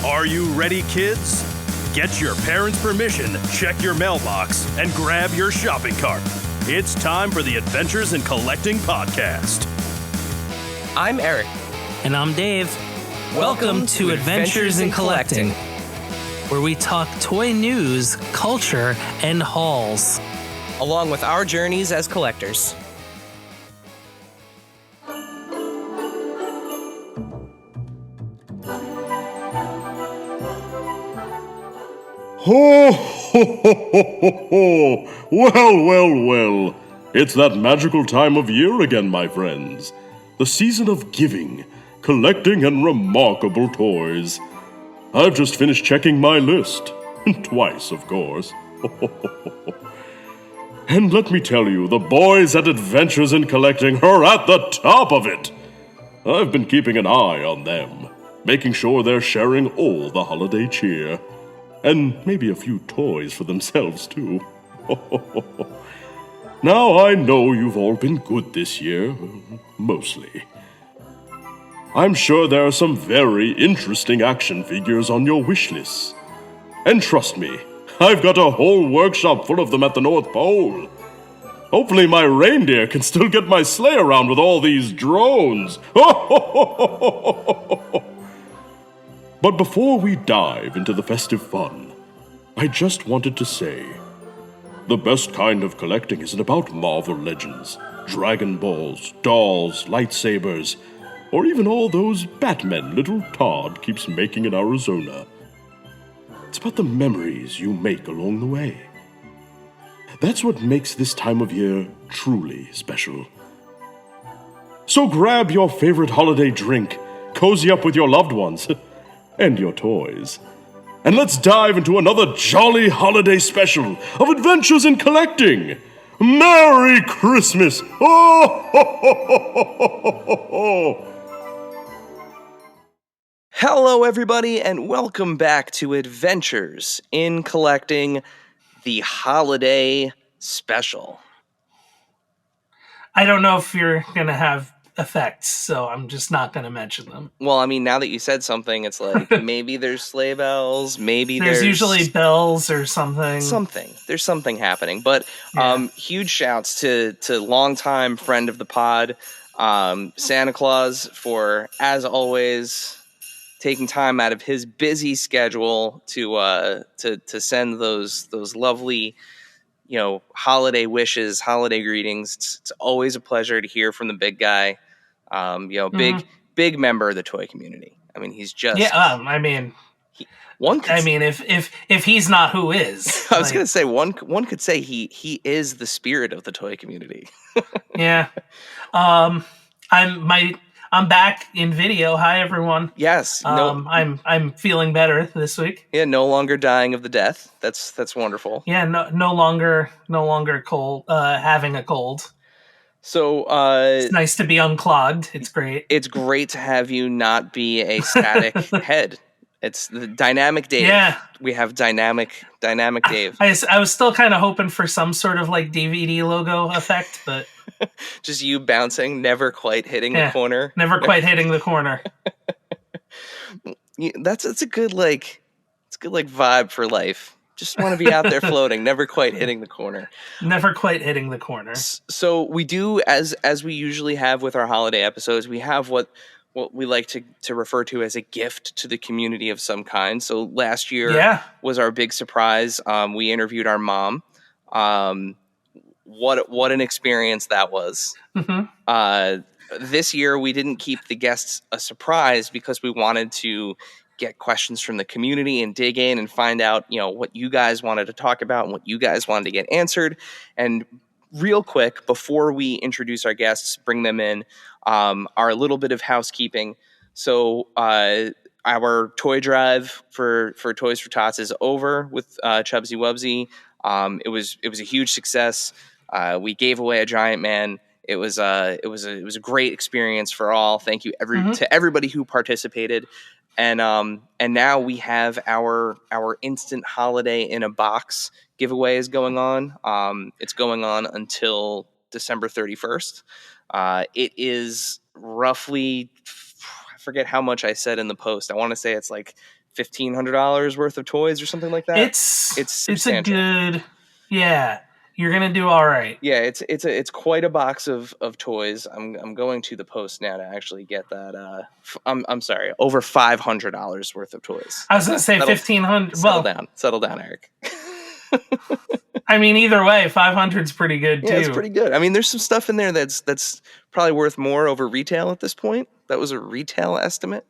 Are you ready, kids? Get your parents' permission, check your mailbox, and grab your shopping cart. It's time for the Adventures in Collecting podcast. I'm Eric. And I'm Dave. Welcome to Adventures in Collecting, where we talk toy news, culture, and hauls, along with our journeys as collectors. Ho, ho, ho, ho, ho, ho. Well. It's that magical time of year again, my friends. The season of giving, collecting, and remarkable toys. I've just finished checking my list. Twice, of course. And let me tell you, the boys at Adventures in Collecting are at the top of it. I've been keeping an eye on them, making sure they're sharing all the holiday cheer. And maybe a few toys for themselves, too. Now, I know you've all been good this year. Mostly. I'm sure there are some very interesting action figures on your wish lists. And trust me, I've got a whole workshop full of them at the North Pole. Hopefully my reindeer can still get my sleigh around with all these drones. But before we dive into the festive fun, I just wanted to say, the best kind of collecting isn't about Marvel Legends, Dragon Balls, dolls, lightsabers, or even all those Batmen little Todd keeps making in Arizona. It's about the memories you make along the way. That's what makes this time of year truly special. So grab your favorite holiday drink, cozy up with your loved ones, and your toys. And let's dive into another jolly holiday special of Adventures in Collecting. Merry Christmas! Oh, ho, ho, ho, ho, ho. Hello, everybody, and welcome back to Adventures in Collecting, the holiday special. I don't know if you're going to have effects, so I'm just not going to mention them. Well, I mean, now that you said something, it's like, maybe there's sleigh bells, maybe there's usually bells or something. There's something happening. But huge shouts to longtime friend of the pod, Santa Claus, for, as always, taking time out of his busy schedule to send those lovely, holiday wishes, holiday greetings. It's always a pleasure to hear from the big guy. Big member of the toy community. I mean, he's just if he's not, who is? I was gonna say one could say he is the spirit of the toy community. Yeah. I'm back in video. Hi, everyone. Yes. I'm feeling better this week. Yeah, no longer dying of the death. That's wonderful. Yeah, no longer cold. Having a cold. So it's nice to be unclogged. It's great. It's great to have you not be a static head. It's the dynamic Dave. Yeah. We have dynamic Dave. I was still kind of hoping for some sort of like DVD logo effect, but just you bouncing, never quite hitting the corner. Never quite hitting the corner. That's a good vibe for life. Just want to be out there floating, never quite hitting the corner. Never quite hitting the corner. So we do, as we usually have with our holiday episodes, we have what we like to refer to as a gift to the community of some kind. So last year was our big surprise. We interviewed our mom. What an experience that was. Mm-hmm. This year we didn't keep the guests a surprise because we wanted to get questions from the community and dig in and find out, what you guys wanted to talk about and what you guys wanted to get answered. And real quick, before we introduce our guests, bring them in, our little bit of housekeeping. So our toy drive for Toys for Tots is over with Chubsy Wubsy. It was a huge success. We gave away a giant man. It was a great experience for all. Thank you to everybody who participated. And now we have our instant holiday in a box giveaway is going on. It's going on until December 31st. It is roughly, I forget how much I said in the post. I want to say it's like $1,500 worth of toys or something like that. It's substantial. a good, yeah. You're gonna do all right. Yeah, it's quite a box of toys. I'm going to the post now to actually get that. I'm sorry, over $500 worth of toys. I was gonna say 1,500. Settle down, Eric. I mean, either way, 500 is pretty good too. Yeah, it's pretty good. I mean, there's some stuff in there that's probably worth more over retail at this point. That was a retail estimate.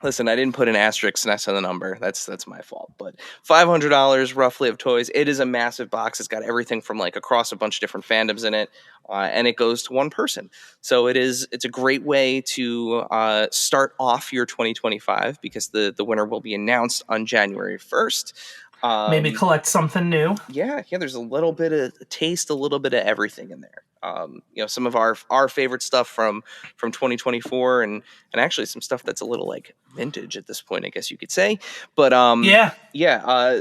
Listen, I didn't put an asterisk next to the number. That's my fault. But $500 roughly of toys. It is a massive box. It's got everything from like across a bunch of different fandoms in it, and it goes to one person. So it's a great way to start off your 2025 because the winner will be announced on January 1st. Maybe collect something new. Yeah. There's a little bit of taste, a little bit of everything in there. Some of our favorite stuff from 2024, and actually some stuff that's a little like vintage at this point, I guess you could say. But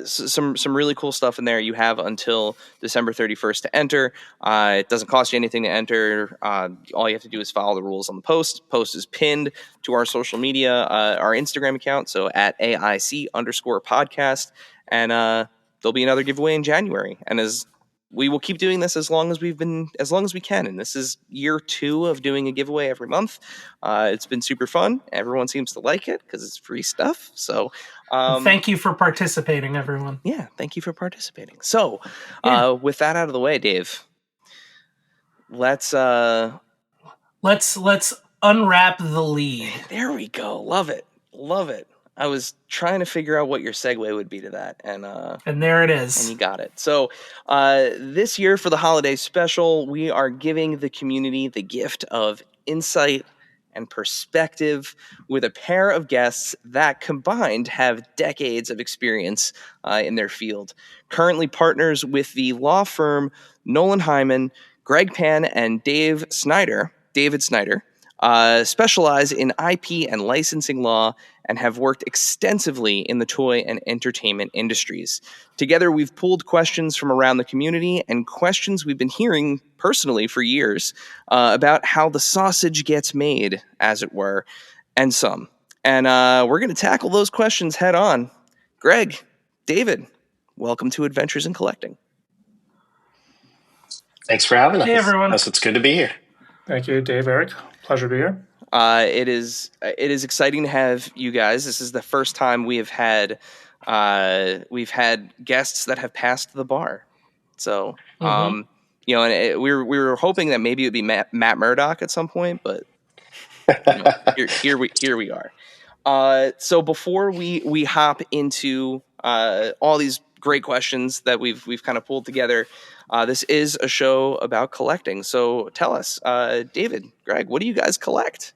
some really cool stuff in there. You have until December 31st to enter. It doesn't cost you anything to enter. All you have to do is follow the rules on the post. Post is pinned to our social media, our Instagram account, so at AIC_podcast. And there'll be another giveaway in January. And as we will keep doing this as long as we can. And this is year 2 of doing a giveaway every month. It's been super fun. Everyone seems to like it because it's free stuff. So thank you for participating, everyone. Yeah, thank you for participating. So with that out of the way, Dave, let's unwrap the lead. There we go. Love it. I was trying to figure out what your segue would be to that, and there it is. And you got it. So this year for the holiday special, we are giving the community the gift of insight and perspective with a pair of guests that combined have decades of experience in their field. Currently partners with the law firm Nolan Hyman, Greg Pan, and David Snyder, specialize in IP and licensing law and have worked extensively in the toy and entertainment industries. Together, we've pulled questions from around the community and questions we've been hearing personally for years about how the sausage gets made, as it were, and some. And we're going to tackle those questions head on. Greg, David, welcome to Adventures in Collecting. Thanks for having us. Hey, everyone. It's good to be here. Thank you, Dave, Eric. Pleasure to be here. It is exciting to have you guys. This is the first time we've had guests that have passed the bar. So, and we were hoping that maybe it would be Matt Murdock at some point, but here we are. So before we hop into all these great questions that we've kind of pulled together, this is a show about collecting. So tell us, David, Greg, what do you guys collect?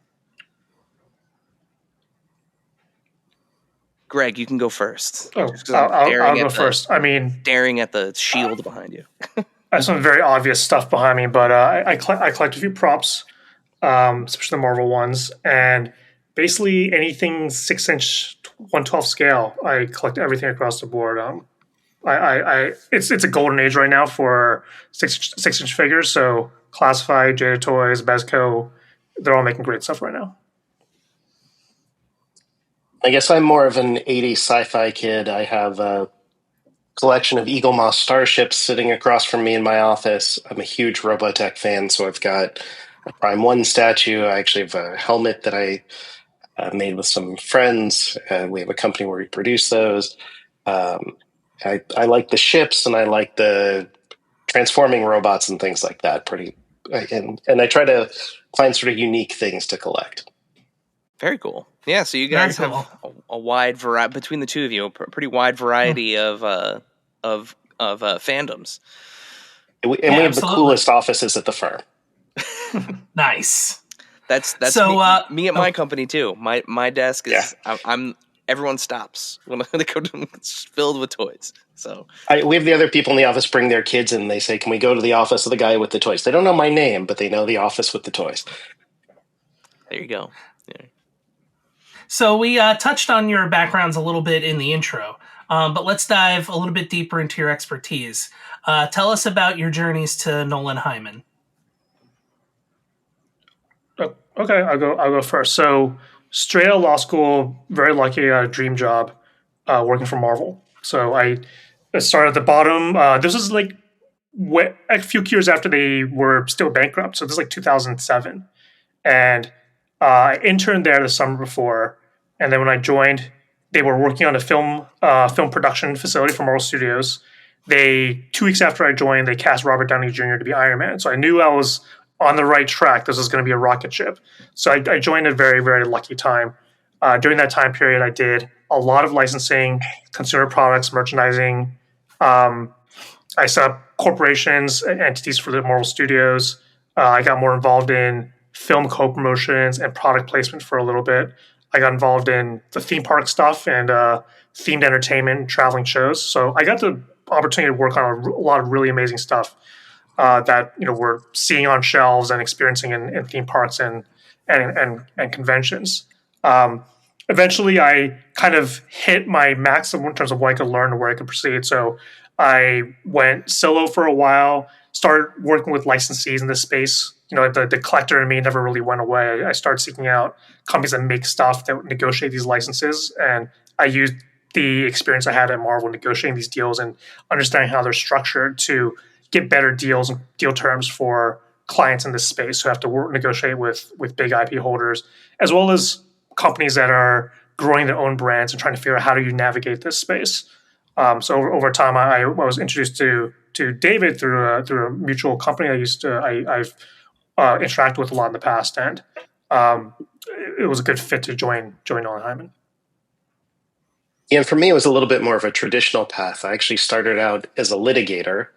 Greg, you can go first. Oh, I'll go first. Staring at the shield behind you. I have some very obvious stuff behind me, but I collect a few props, especially the Marvel ones, and basically anything 6-inch, 1/12 scale. I collect everything across the board. It's a golden age right now for 6-inch figures. So Classified, Jada Toys, Bezco, they're all making great stuff right now. I guess I'm more of an 80s sci-fi kid. I have a collection of Eagle Moss starships sitting across from me in my office. I'm a huge Robotech fan, so I've got a Prime 1 statue. I actually have a helmet that I made with some friends. We have a company where we produce those. I like the ships, and I like the transforming robots and things like that. And I try to find sort of unique things to collect. Very cool. Yeah, so you guys have a wide variety between the two of you, a pretty wide variety of fandoms. We have the coolest offices at the firm. Nice. That's me at my company too. My desk is everyone stops when they go to, it's filled with toys. So we have the other people in the office bring their kids in and they say, "Can we go to the office of the guy with the toys?" They don't know my name, but they know the office with the toys. There you go. Yeah. So we touched on your backgrounds a little bit in the intro, but let's dive a little bit deeper into your expertise. Tell us about your journeys to Nolan Hyman. Okay, I'll go first. So straight out of law school, very lucky, I got a dream job working for Marvel. So I started at the bottom. This is like a few years after they were still bankrupt. So this is like 2007. And I interned there the summer before. And then when I joined, they were working on a film production facility for Marvel Studios. 2 weeks after I joined, they cast Robert Downey Jr. to be Iron Man. So I knew I was on the right track. This was going to be a rocket ship. So I joined at a very, very lucky time. During that time period, I did a lot of licensing, consumer products, merchandising. I set up corporations and entities for the Marvel Studios. I got more involved in film co-promotions and product placement for a little bit. I got involved in the theme park stuff and themed entertainment and traveling shows. So I got the opportunity to work on a lot of really amazing stuff that we're seeing on shelves and experiencing in theme parks and conventions. Eventually, I kind of hit my maximum in terms of what I could learn and where I could proceed. So I went solo for a while, started working with licensees in this space. The collector in me never really went away. I started seeking out companies that make stuff that negotiate these licenses. And I used the experience I had at Marvel negotiating these deals and understanding how they're structured to get better deals and deal terms for clients in this space who have to negotiate with big IP holders, as well as companies that are growing their own brands and trying to figure out how do you navigate this space. So over time, I was introduced to David through a mutual company I've interacted with a lot in the past, and it was a good fit to join Nolan Hyman. Yeah, and for me, it was a little bit more of a traditional path. I actually started out as a litigator.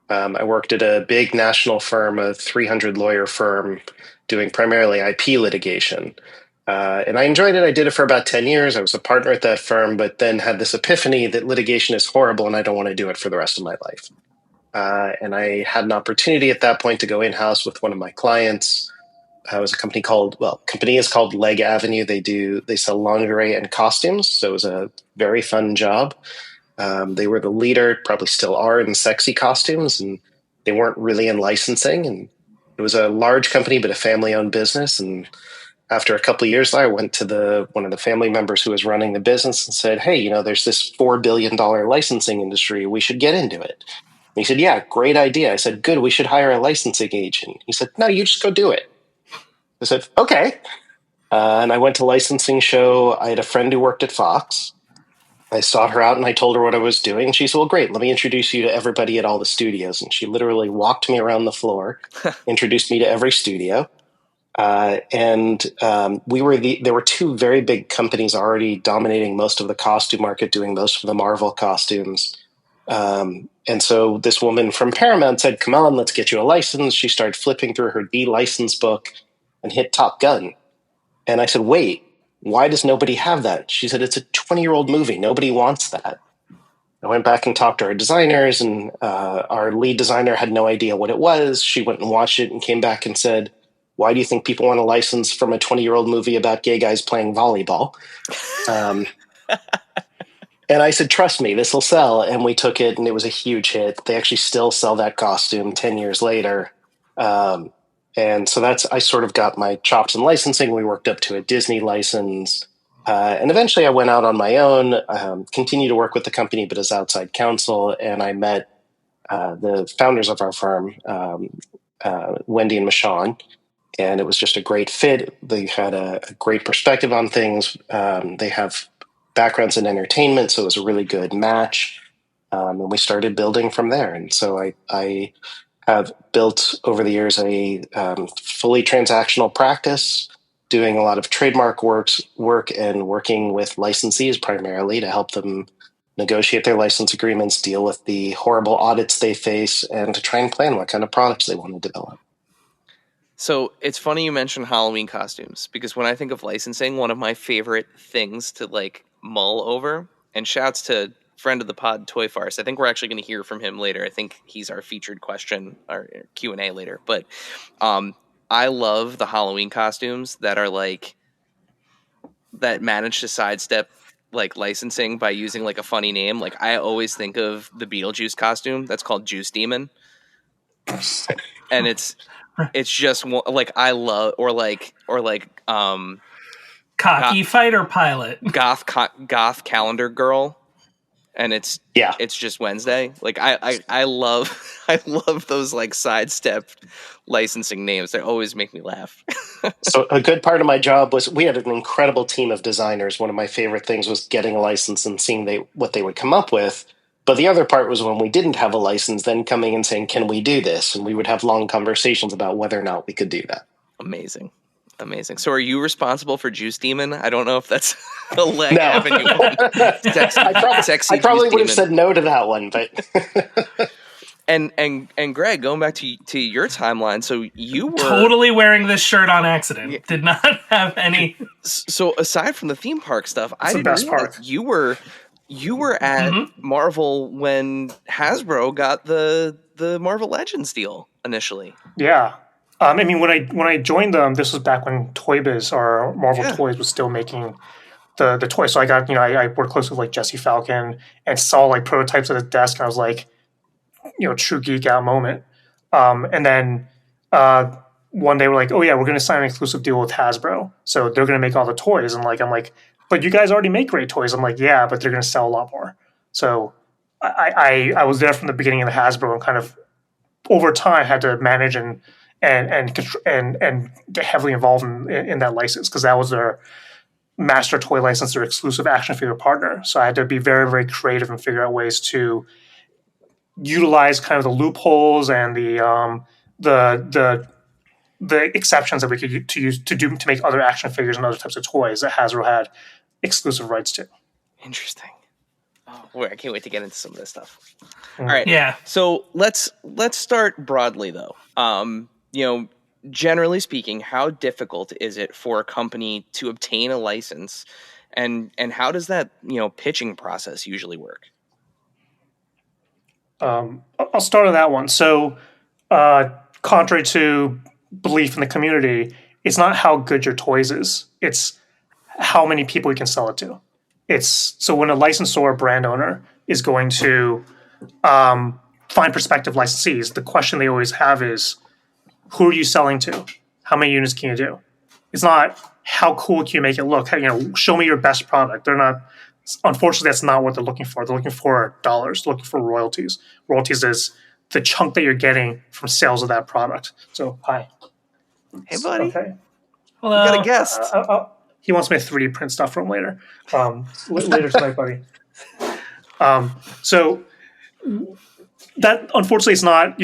I worked at a big national firm, a 300 lawyer firm, doing primarily IP litigation. And I enjoyed it. I did it for about 10 years. I was a partner at that firm, but then had this epiphany that litigation is horrible and I don't want to do it for the rest of my life. And I had an opportunity at that point to go in-house with one of my clients. It was a company is called Leg Avenue. They sell lingerie and costumes. So it was a very fun job. They were the leader, probably still are, in sexy costumes, and they weren't really in licensing. And it was a large company, but a family-owned business. And after a couple of years there, I went to one of the family members who was running the business and said, "Hey, there's this $4 billion licensing industry. We should get into it." And he said, "Yeah, great idea." I said, "Good, we should hire a licensing agent." He said, "No, you just go do it." I said, "Okay." And I went to licensing show. I had a friend who worked at Fox. I sought her out and I told her what I was doing. She said, "Well, great, let me introduce you to everybody at all the studios." And she literally walked me around the floor, introduced me to every studio. There were two very big companies already dominating most of the costume market, doing most of the Marvel costumes. And so this woman from Paramount said, "Come on, let's get you a license." She started flipping through her D-license book and hit Top Gun. And I said, "Wait, why does nobody have that?" She said, "It's a 20-year-old movie. Nobody wants that." I went back and talked to our designers, and our lead designer had no idea what it was. She went and watched it and came back and said, "Why do you think people want a license from a 20-year-old movie about gay guys playing volleyball?" And I said, "Trust me, this will sell." And we took it, and it was a huge hit. They actually still sell that costume 10 years later. And so I sort of got my chops in licensing. We worked up to a Disney license. And eventually I went out on my own, continued to work with the company, but as outside counsel. And I met the founders of our firm, Wendy and Michonne. And it was just a great fit. They had a great perspective on things. They have backgrounds in entertainment, so it was a really good match. And we started building from there. And so I have built over the years a fully transactional practice, doing a lot of trademark work and working with licensees primarily to help them negotiate their license agreements, deal with the horrible audits they face, and to try and plan what kind of products they want to develop. So it's funny you mentioned Halloween costumes, because when I think of licensing, one of my favorite things to mull over, and shouts to friend of the pod, Toy Farce. I think we're actually going to hear from him later. I think he's our featured question or Q&A later. But I love the Halloween costumes that are that manage to sidestep licensing by using a funny name. I always think of the Beetlejuice costume that's called Juice Demon. And it's just I love, or Cocky fighter pilot. Goth calendar girl, and it's just Wednesday. Like I love I love those like sidestepped licensing names. They always make me laugh. So a good part of my job was we had an incredible team of designers. One of my favorite things was getting a license and seeing what they would come up with. But the other part was when we didn't have a license, then coming and saying, can we do this? And we would have long conversations about whether or not we could do that. Amazing. So are you responsible for Juice Demon? I don't know if that's a leg avenue. I probably would have said no to that one, but And Greg, going back to your timeline, so you were totally wearing this shirt on accident. Yeah. Did not have any. So aside from the theme park stuff, I didn't realize you were at Marvel when Hasbro got the Marvel Legends deal initially. Yeah. I mean, when I joined them, this was back when Toy Biz or Marvel Toys was still making the toys. So I got, I worked closely with like Jesse Falcon and saw like prototypes at his desk, and I was like, true geek out moment. And then one day we're like, oh yeah, we're going to sign an exclusive deal with Hasbro. So they're going to make all the toys. And like, I'm like, but you guys already make great toys. I'm like, yeah, but they're going to sell a lot more. So I was there from the beginning of the Hasbro, and kind of over time had to manage and get heavily involved in that license, because that was their master toy license, their exclusive action figure partner. So I had to be very, very creative and figure out ways to utilize kind of the loopholes and the exceptions that we could use to make other action figures and other types of toys that Hasbro had exclusive rights to. Interesting. Oh, I can't wait to get into some of this stuff. All right. Yeah. So let's start broadly though. Generally speaking, how difficult is it for a company to obtain a license, and how does that pitching process usually work? I'll start on that one. So, contrary to belief in the community, it's not how good your toys is; it's how many people you can sell it to. So when a licensor or brand owner is going to find prospective licensees, the question they always have is, who are you selling to? How many units can you do? It's not how cool can you make it look. Show me your best product. They're not. Unfortunately, that's not what they're looking for. They're looking for dollars. They're looking for royalties. Royalties is the chunk that you're getting from sales of that product. So, hi. Hey, buddy. Okay. Hello. You got a guest. He wants me to 3D print stuff from later. Later tonight, buddy. So that unfortunately is not.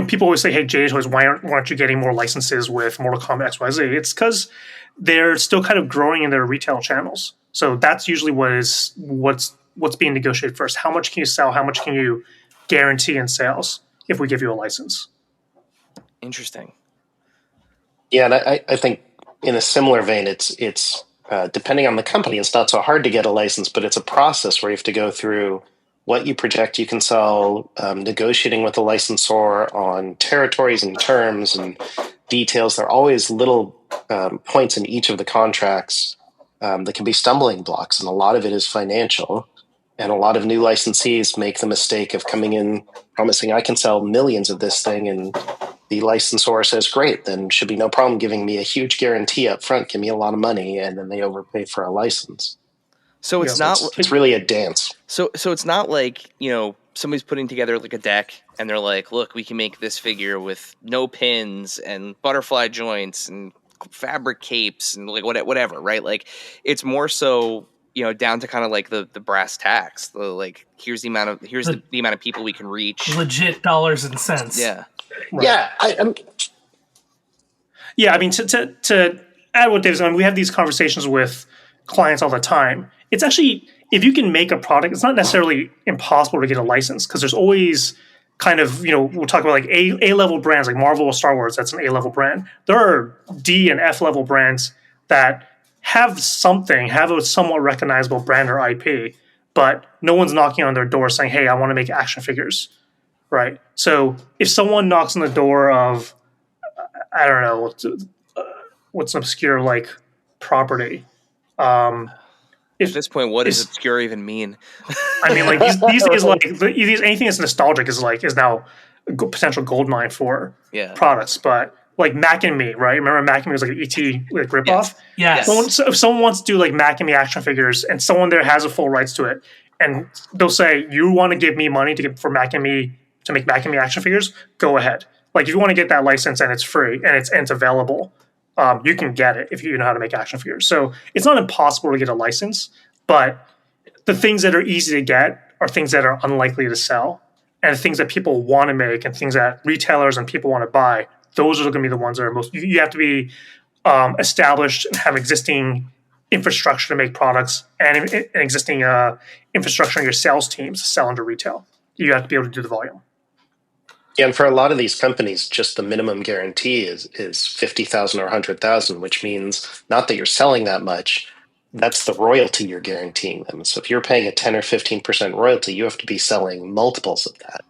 People always say, "Hey, JJ Toys, why aren't you getting more licenses with Mortal Kombat XYZ?" It's because they're still kind of growing in their retail channels. So that's usually what's being negotiated first. How much can you sell? How much can you guarantee in sales if we give you a license? Interesting. Yeah, and I think in a similar vein, it's depending on the company, it's not so hard to get a license, but it's a process where you have to go through what you project you can sell, negotiating with the licensor on territories and terms and details. There are always little points in each of the contracts that can be stumbling blocks, and a lot of it is financial. And a lot of new licensees make the mistake of coming in promising I can sell millions of this thing, and the licensor says, great, then should be no problem giving me a huge guarantee up front, give me a lot of money, and then they overpay for a license. So it's it's really a dance. So it's not like, somebody's putting together like a deck and they're like, look, we can make this figure with no pins and butterfly joints and fabric capes and like whatever, right? Like it's more so, down to kind of like the brass tacks. Here's the amount of people we can reach. Legit dollars and cents. Yeah. Right. Yeah. Yeah. I mean, to add what Dave's on, we have these conversations with clients all the time. It's actually, if you can make a product, it's not necessarily impossible to get a license, because there's always kind of, we'll talk about like A-level brands like Marvel or Star Wars. That's an A-level brand. There are D and F-level brands that have a somewhat recognizable brand or IP, but no one's knocking on their door saying, hey, I want to make action figures, right? So if someone knocks on the door of, I don't know, what's an obscure like property? At this point, what does obscure even mean? I mean, like these days, like anything that's nostalgic is now a potential gold mine for products. But like Mac and Me, right? Remember Mac and Me was like an ET like ripoff? Yes. So if someone wants to do like Mac and Me action figures and someone there has a full rights to it, and they'll say, you want to give me money for Mac and Me to make Mac and Me action figures, go ahead. Like if you want to get that license and it's free and it's available, you can get it if you know how to make action figures. So it's not impossible to get a license, but the things that are easy to get are things that are unlikely to sell, and things that people want to make and things that retailers and people want to buy. Those are going to be the ones that are most. You have to be established and have existing infrastructure to make products and an existing infrastructure in your sales teams to sell into retail. You have to be able to do the volume. Yeah, and for a lot of these companies, just the minimum guarantee is 50,000 or 100,000, which means not that you're selling that much. That's the royalty you're guaranteeing them. So if you're paying a 10 or 15% royalty, you have to be selling multiples of that.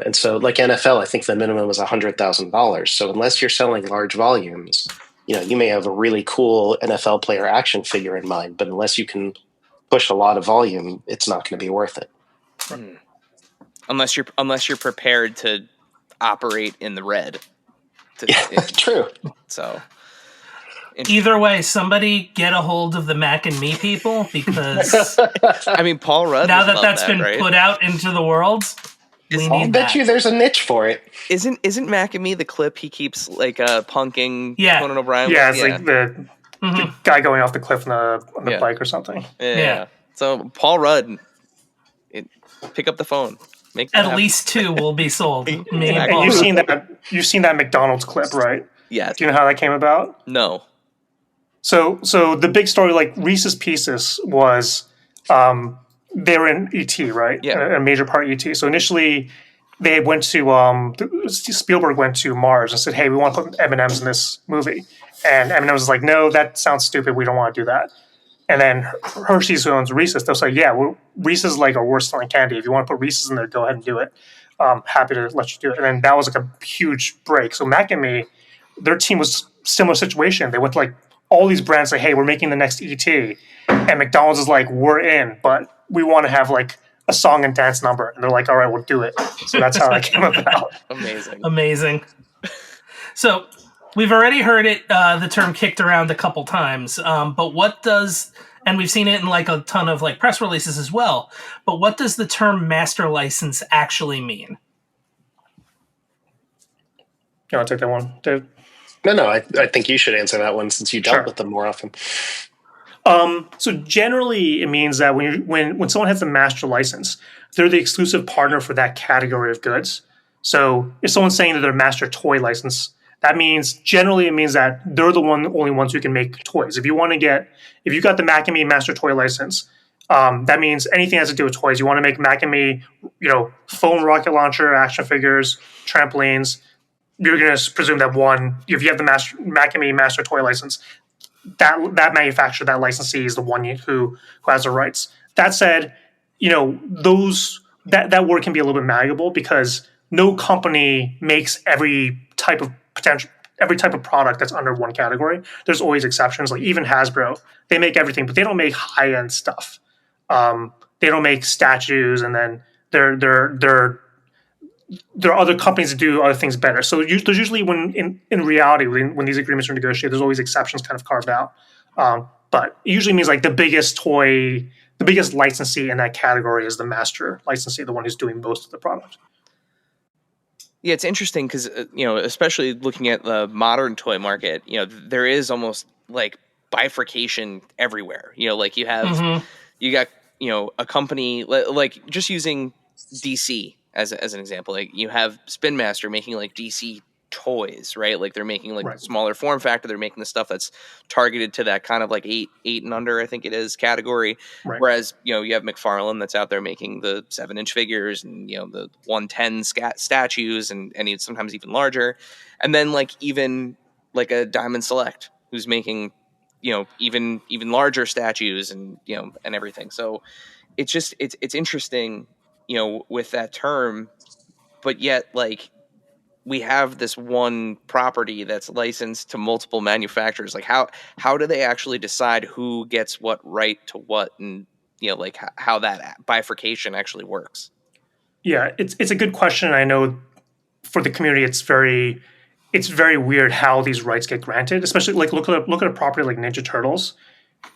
And so, like NFL, I think the minimum is $100,000. So unless you're selling large volumes, you may have a really cool NFL player action figure in mind, but unless you can push a lot of volume, it's not going to be worth it. Unless you're prepared to operate in the red. True. So either way, somebody get a hold of the Mac and Me people, because I mean, Paul Rudd. Now that's been right? put out into the world, we need that. I bet you there's a niche for it. Isn't Mac and Me the clip he keeps like punking Conan O'Brien? Yeah, it's like the guy going off the cliff on the bike or something. Yeah. So Paul Rudd, pick up the phone. At least 2 will be sold. And you've seen that McDonald's clip, right? Yeah. Do you know how that came about? No. So the big story, like Reese's Pieces, was they were in ET, right? Yeah. A major part ET. So initially, they went to Spielberg went to Mars and said, "Hey, we want to put M&Ms in this movie," and M&Ms was like, "No, that sounds stupid. We don't want to do that." And then Hershey's, who owns Reese's, they'll say, "Yeah, Reese's is like our worst selling candy. If you want to put Reese's in there, go ahead and do it. Happy to let you do it." And then that was like a huge break. So Mac and Me, their team was similar situation. They went to like all these brands, like, "Hey, we're making the next ET," and McDonald's is like, "We're in, but we want to have like a song and dance number," and they're like, "All right, we'll do it." So that's how that came about. Amazing. So we've already heard the term kicked around a couple times, but what does, and we've seen it in like a ton of like press releases as well, but what does the term master license actually mean? You want to take that one, Dave? No, I think you should answer that one since you dealt with them more often. So generally, it means that when someone has a master license, they're the exclusive partner for that category of goods. So if someone's saying that they're a master toy license, that means generally it means that they're the only ones who can make toys. If you got the Mac and Me master toy license, that means anything that has to do with toys. You want to make Mac and Me, phone rocket launcher, action figures, trampolines. You're going to presume that if you have the Mac and Me master toy license, that manufacturer, that licensee is the one who has the rights. That said, that word can be a little bit malleable because no company makes every type of product that's under one category. There's always exceptions. Like even Hasbro, they make everything, but they don't make high-end stuff. They don't make statues, and then there are other companies that do other things better. So there's usually in reality, when these agreements are negotiated, there's always exceptions kind of carved out. But it usually means like the biggest licensee in that category is the master licensee, the one who's doing most of the product. Yeah, it's interesting because, especially looking at the modern toy market, there is almost like bifurcation everywhere. Like you have, you got, a company like just using DC as an example, like you have Spin Master making like DC toys, right? Like they're making like smaller form factor. They're making the stuff that's targeted to that kind of like eight and under, I think it is, category. Right. Whereas, you have McFarlane that's out there making the 7-inch figures and, the 110 statues and sometimes even larger. And then like even like a Diamond Select who's making, even larger statues and, and everything. So it's just, it's interesting, with that term, but yet like we have this one property that's licensed to multiple manufacturers. Like how do they actually decide who gets what right to what, and like how that bifurcation actually works? Yeah, it's a good question. I know for the community, it's it's very weird how these rights get granted. Especially like look at a property like Ninja Turtles.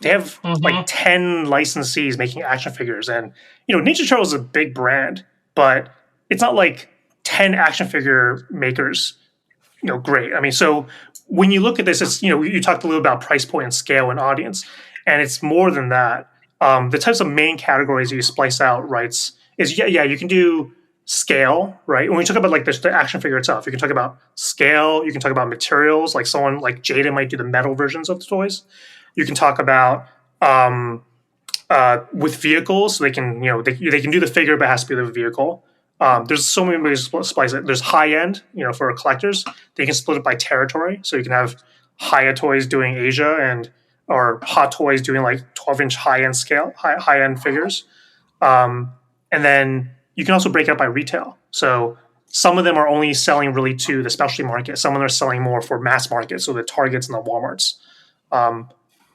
They have like 10 licensees making action figures, and Ninja Turtles is a big brand, but it's not like 10 action figure makers. Great. I mean, so when you look at this, it's you talked a little about price point and scale and audience, and it's more than that. The types of main categories you splice out rights is you can do scale, right? When we talk about like the action figure itself, you can talk about scale, you can talk about materials, like someone like Jada might do the metal versions of the toys. You can talk about with vehicles, so they can they can do the figure, but it has to be the vehicle. There's so many ways to splice it. There's high end, for collectors. They can split it by territory, so you can have Haya Toys doing Asia or Hot Toys doing like 12-inch high end figures, and then you can also break it up by retail. So some of them are only selling really to the specialty market. Some of them are selling more for mass market, so the Targets and the WalMarts.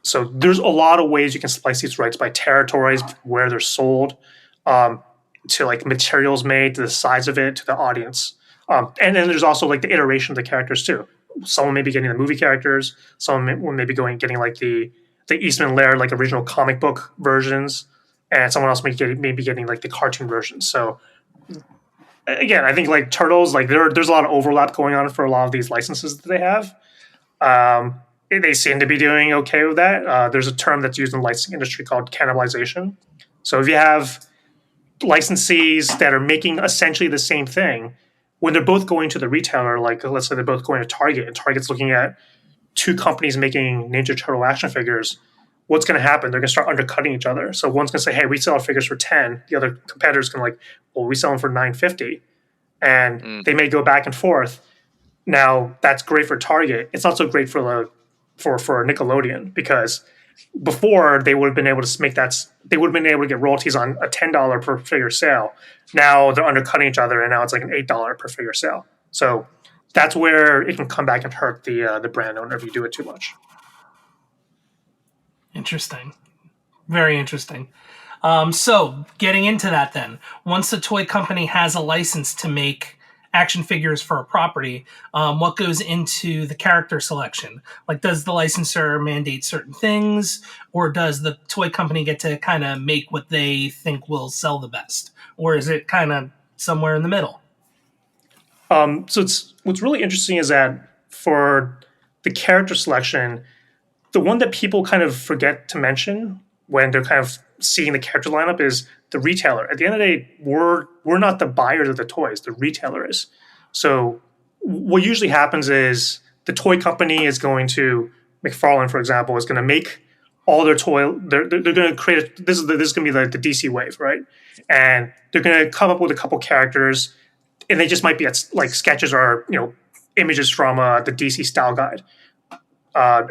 So there's a lot of ways you can splice these rights by territories, where they're sold, to like materials made, to the size of it, to the audience. And then there's also like the iteration of the characters too. Someone may be getting the movie characters. Someone may be getting like the Eastman Laird, like original comic book versions, and someone else may be getting like the cartoon versions. So again, I think like Turtles, like there's a lot of overlap going on for a lot of these licenses that they have. They seem to be doing okay with that. There's a term that's used in the licensing industry called cannibalization. So if you have licensees that are making essentially the same thing, when they're both going to the retailer, like let's say they're both going to Target, and Target's looking at two companies making Ninja Turtle action figures, what's going to happen? They're going to start undercutting each other. So one's going to say, hey, we sell our figures for 10. The other competitor's going to like, well, we sell them for $9.50. And they may go back and forth. Now, that's great for Target. It's not so great for Nickelodeon, because before they would have been able to make that, they would have been able to get royalties on a $10 per figure sale. Now they're undercutting each other, and now it's like an $8 per figure sale. So that's where it can come back and hurt the brand owner if you do it too much. Interesting. Very interesting. So getting into that then, once a toy company has a license to make action figures for a property, what goes into the character selection? Like, does the licensor mandate certain things, or does the toy company get to kind of make what they think will sell the best? Or is it kind of somewhere in the middle? So what's really interesting is that for the character selection, the one that people kind of forget to mention when they're kind of seeing the character lineup is the retailer. At the end of the day, we're not the buyers of the toys, the retailer is. So what usually happens is the toy company is going to, McFarlane, for example, is going to make all their toy. They're going to create this is going to be like the DC wave, right? And they're going to come up with a couple characters, and they just might be like sketches or images from the DC style guide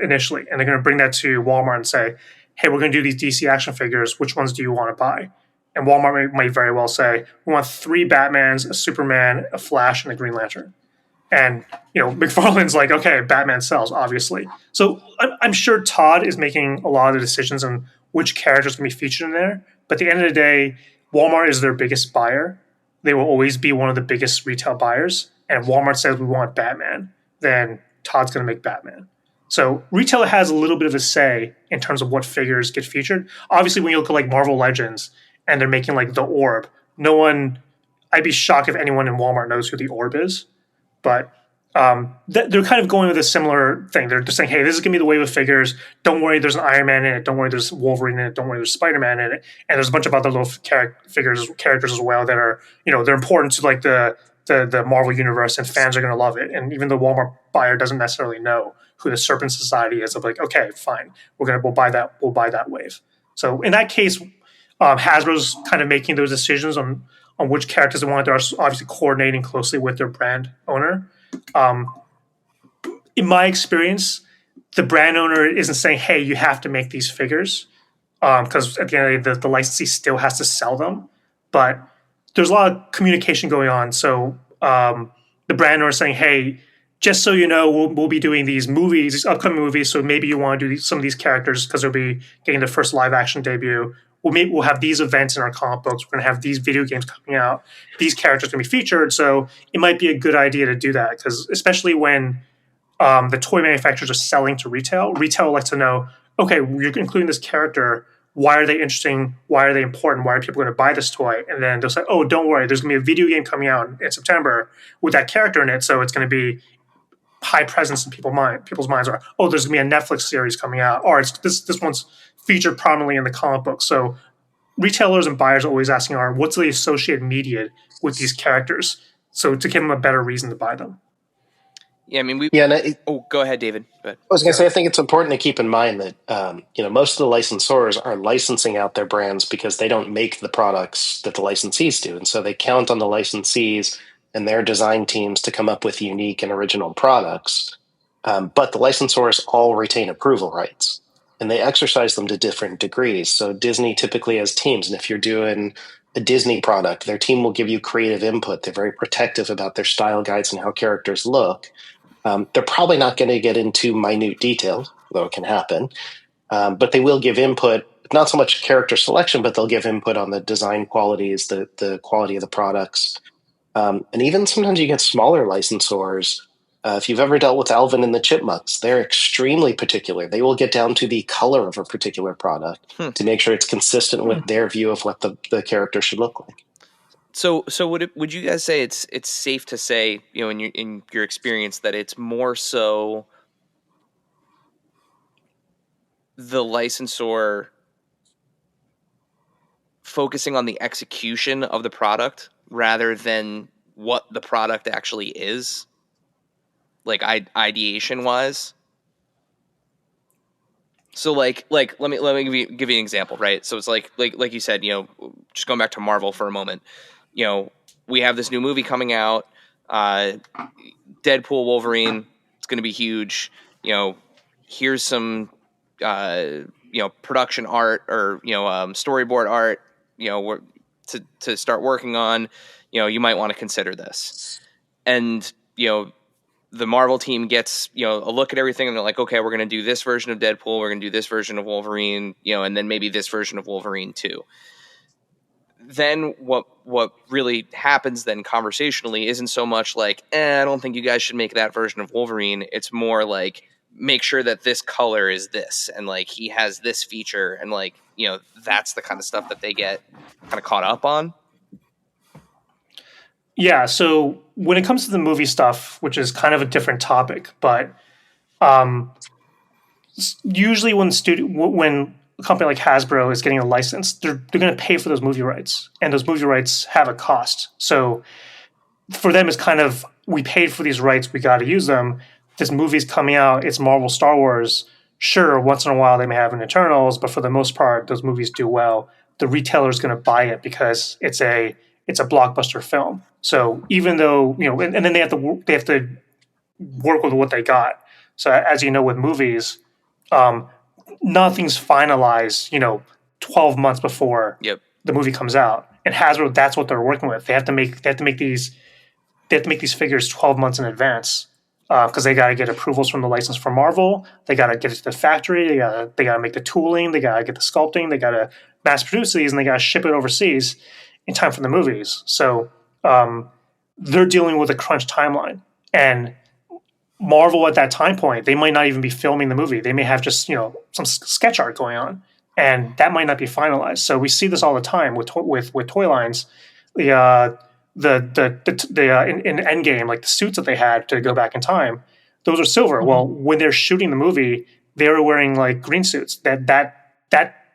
initially, and they're going to bring that to Walmart and say, hey, we're going to do these DC action figures. Which ones do you want to buy? And Walmart might very well say, we want 3 Batmans, a Superman, a Flash, and a Green Lantern. And, McFarlane's like, okay, Batman sells, obviously. So I'm sure Todd is making a lot of the decisions on which characters can be featured in there. But at the end of the day, Walmart is their biggest buyer. They will always be one of the biggest retail buyers. And if Walmart says we want Batman, then Todd's going to make Batman. So retailer has a little bit of a say in terms of what figures get featured. Obviously, when you look at like Marvel Legends and they're making like the Orb, I'd be shocked if anyone in Walmart knows who the Orb is. But they're kind of going with a similar thing. They're just saying, hey, this is going to be the wave of figures. Don't worry, there's an Iron Man in it. Don't worry, there's Wolverine in it. Don't worry, there's Spider-Man in it. And there's a bunch of other little characters as well that are, they're important to like the Marvel universe, and fans are going to love it. And even the Walmart buyer doesn't necessarily know who the Serpent Society is. Of like, okay, fine, we'll buy that wave. So in that case, Hasbro's kind of making those decisions on which characters they want. They're obviously coordinating closely with their brand owner. In my experience, the brand owner isn't saying, hey, you have to make these figures, because at the end of the day, the licensee still has to sell them. But there's a lot of communication going on. So the brand owner is saying, hey, just so you know, we'll be doing these movies, these upcoming movies, so maybe you want to do some of these characters because they'll be getting their first live action debut. we'll have these events in our comic books. We're going to have these video games coming out. These characters are going to be featured. So it might be a good idea to do that, because especially when the toy manufacturers are selling to retail likes to know, okay, you're including this character. Why are they interesting? Why are they important? Why are people going to buy this toy? And then they'll say, oh, don't worry, there's going to be a video game coming out in September with that character in it. So it's going to be high presence in people's minds. Or, oh, there's going to be a Netflix series coming out. Or it's this one's featured prominently in the comic book. So retailers and buyers are always asking, what's the associated media with these characters? So to give them a better reason to buy them. Yeah, I mean, go ahead, David. Go ahead. I was going to say, I think it's important to keep in mind that most of the licensors are licensing out their brands because they don't make the products that the licensees do, and so they count on the licensees and their design teams to come up with unique and original products. But the licensors all retain approval rights, and they exercise them to different degrees. So Disney typically has teams, and if you're doing a Disney product, their team will give you creative input. They're very protective about their style guides and how characters look. They're probably not going to get into minute details, though it can happen. But they will give input, not so much character selection, but they'll give input on the design qualities, the quality of the products. And even sometimes you get smaller licensors. If you've ever dealt with Alvin and the Chipmunks, they're extremely particular. They will get down to the color of a particular product to make sure it's consistent with their view of what the character should look like. So would you guys say it's safe to say, in your experience, that it's more so the licensor focusing on the execution of the product rather than what the product actually is, like ideation wise? So like let me give you an example, right? So it's like you said, just going back to Marvel for a moment. We have this new movie coming out, Deadpool, Wolverine. It's going to be huge. Here's some, production art or, storyboard art, to start working on. You might want to consider this. And, the Marvel team gets, a look at everything and they're like, okay, we're going to do this version of Deadpool. We're going to do this version of Wolverine, and then maybe this version of Wolverine too. Then what really happens then conversationally isn't so much like, I don't think you guys should make that version of Wolverine. It's more like, make sure that this color is this, and like he has this feature, and like, that's the kind of stuff that they get kind of caught up on. Yeah, so when it comes to the movie stuff, which is kind of a different topic, but usually when a company like Hasbro is getting a license, they're going to pay for those movie rights, and those movie rights have a cost. So for them, it's kind of, we paid for these rights, we got to use them. This movie's coming out, it's Marvel, Star Wars. Sure, once in a while they may have an Eternals, but for the most part, those movies do well. The retailer is going to buy it because it's a blockbuster film. So even though, and then they have to work with what they got. So as you know, with movies, nothing's finalized, 12 months before the movie comes out. And Hasbro, that's what they're working with. They have to make these figures 12 months in advance, because they got to get approvals from the license for Marvel. They got to get it to the factory. They got to make the tooling. They got to get the sculpting. They got to mass produce these, and they got to ship it overseas in time for the movies. So they're dealing with a crunch timeline. And Marvel at that time point, they might not even be filming the movie. They may have just some sketch art going on, and that might not be finalized. So we see this all the time with toy lines. In Endgame, like the suits that they had to go back in time, those are silver. Mm-hmm. Well, when they're shooting the movie, they were wearing like green suits. That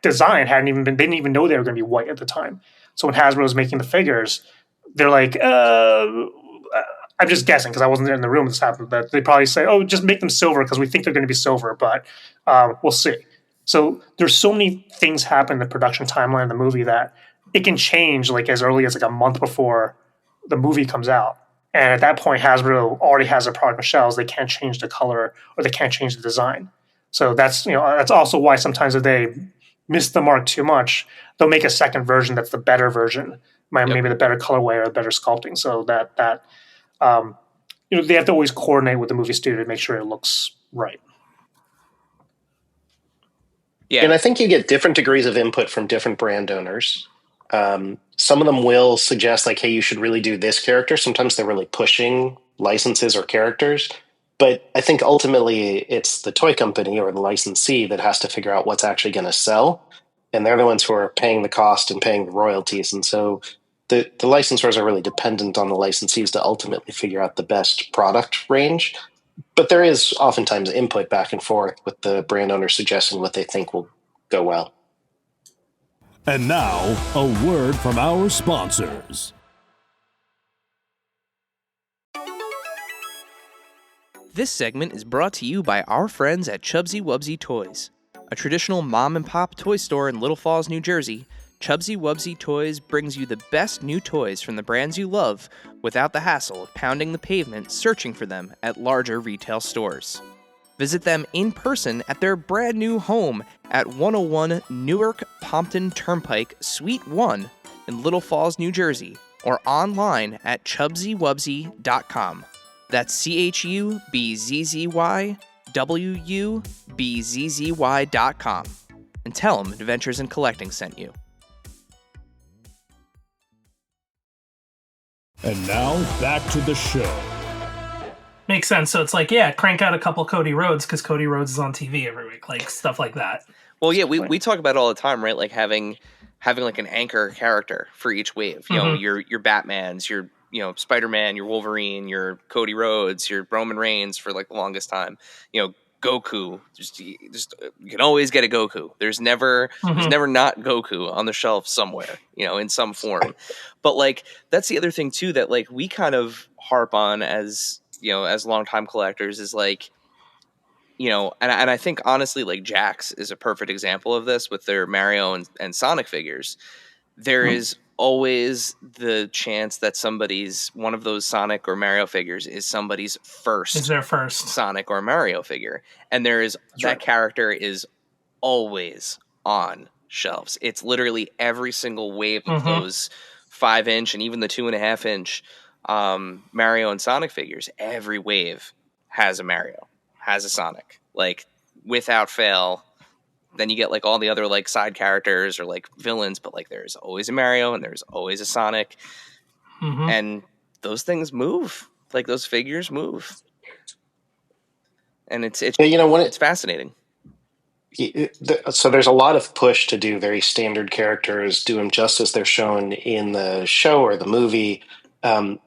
design they didn't even know they were going to be white at the time. So when Hasbro was making the figures, they're like, I'm just guessing because I wasn't in the room when this happened, but they probably say, oh, just make them silver because we think they're going to be silver, but we'll see. So there's so many things happen in the production timeline of the movie that it can change like as early as like a month before the movie comes out. And at that point, Hasbro already has a product on shelves. They can't change the color or they can't change the design. So that's also why sometimes if they miss the mark too much, they'll make a second version that's the better version, maybe the better colorway or the better sculpting. So that they have to always coordinate with the movie studio to make sure it looks right. Yeah. And I think you get different degrees of input from different brand owners. Some of them will suggest, like, hey, you should really do this character. Sometimes they're really pushing licenses or characters. But I think ultimately it's the toy company or the licensee that has to figure out what's actually going to sell. And they're the ones who are paying the cost and paying the royalties. And so the licensors are really dependent on the licensees to ultimately figure out the best product range. But there is oftentimes input back and forth with the brand owner suggesting what they think will go well. And now, a word from our sponsors. This segment is brought to you by our friends at Chubsy Wubsy Toys. A traditional mom-and-pop toy store in Little Falls, New Jersey, Chubsy Wubsy Toys brings you the best new toys from the brands you love without the hassle of pounding the pavement searching for them at larger retail stores. Visit them in person at their brand new home at 101 Newark Pompton Turnpike, Suite 1 in Little Falls, New Jersey, or online at chubsywubsy.com. That's CHUBZZYWUBZZY.com. And tell them Adventures in Collecting sent you. And now, back to the show. Makes sense. So it's like, yeah, crank out a couple Cody Rhodes because Cody Rhodes is on TV every week, like stuff like that. Well, yeah, we talk about it all the time, right? Like having like an anchor character for each wave. You know, your Batmans, your Spider-Man, your Wolverine, your Cody Rhodes, your Roman Reigns for like the longest time. You know, Goku. Just you can always get a Goku. There's never not Goku on the shelf somewhere, in some form. But like that's the other thing too that like we kind of harp on as longtime collectors is like, and I think honestly like Jax is a perfect example of this with their Mario and Sonic figures. There is always the chance that one of those Sonic or Mario figures is their first Sonic or Mario figure. And that character is always on shelves. It's literally every single wave of those 5-inch and even the 2.5-inch Mario and Sonic figures. Every wave has a Mario, has a Sonic, like without fail. Then you get like all the other like side characters or like villains, but like there's always a Mario and there's always a Sonic, and those things move. Like those figures move, and it's fascinating. So there's a lot of push to do very standard characters, do them just as they're shown in the show or the movie.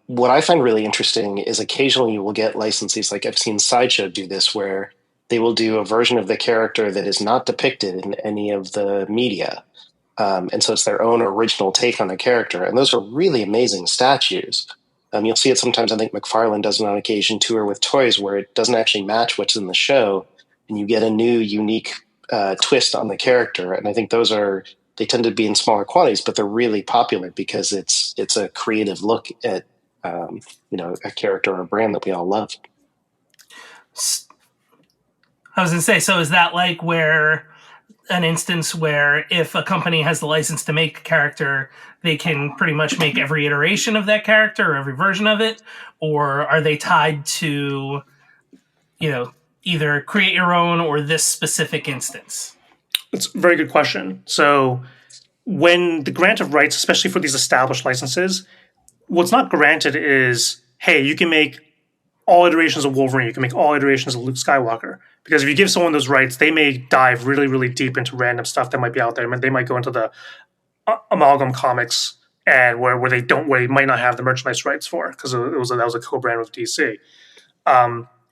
What I find really interesting is occasionally you will get licensees, like I've seen Sideshow do this, where they will do a version of the character that is not depicted in any of the media. And so it's their own original take on the character. And those are really amazing statues. You'll see it sometimes. I think McFarlane does it on occasion too, or with toys where it doesn't actually match what's in the show. And you get a new, unique twist on the character. And I think they tend to be in smaller quantities, but they're really popular because it's a creative look at, a character or a brand that we all love. I was going to say, so is that like an instance where if a company has the license to make a character, they can pretty much make every iteration of that character or every version of it? Or are they tied to, either create your own or this specific instance? It's a very good question. So when the grant of rights, especially for these established licenses, what's not granted is, hey, you can make all iterations of Wolverine, you can make all iterations of Luke Skywalker. Because if you give someone those rights, they may dive really, really deep into random stuff that might be out there. I mean, they might go into the Amalgam comics and where they might not have the merchandise rights for, because that was a co-brand with DC.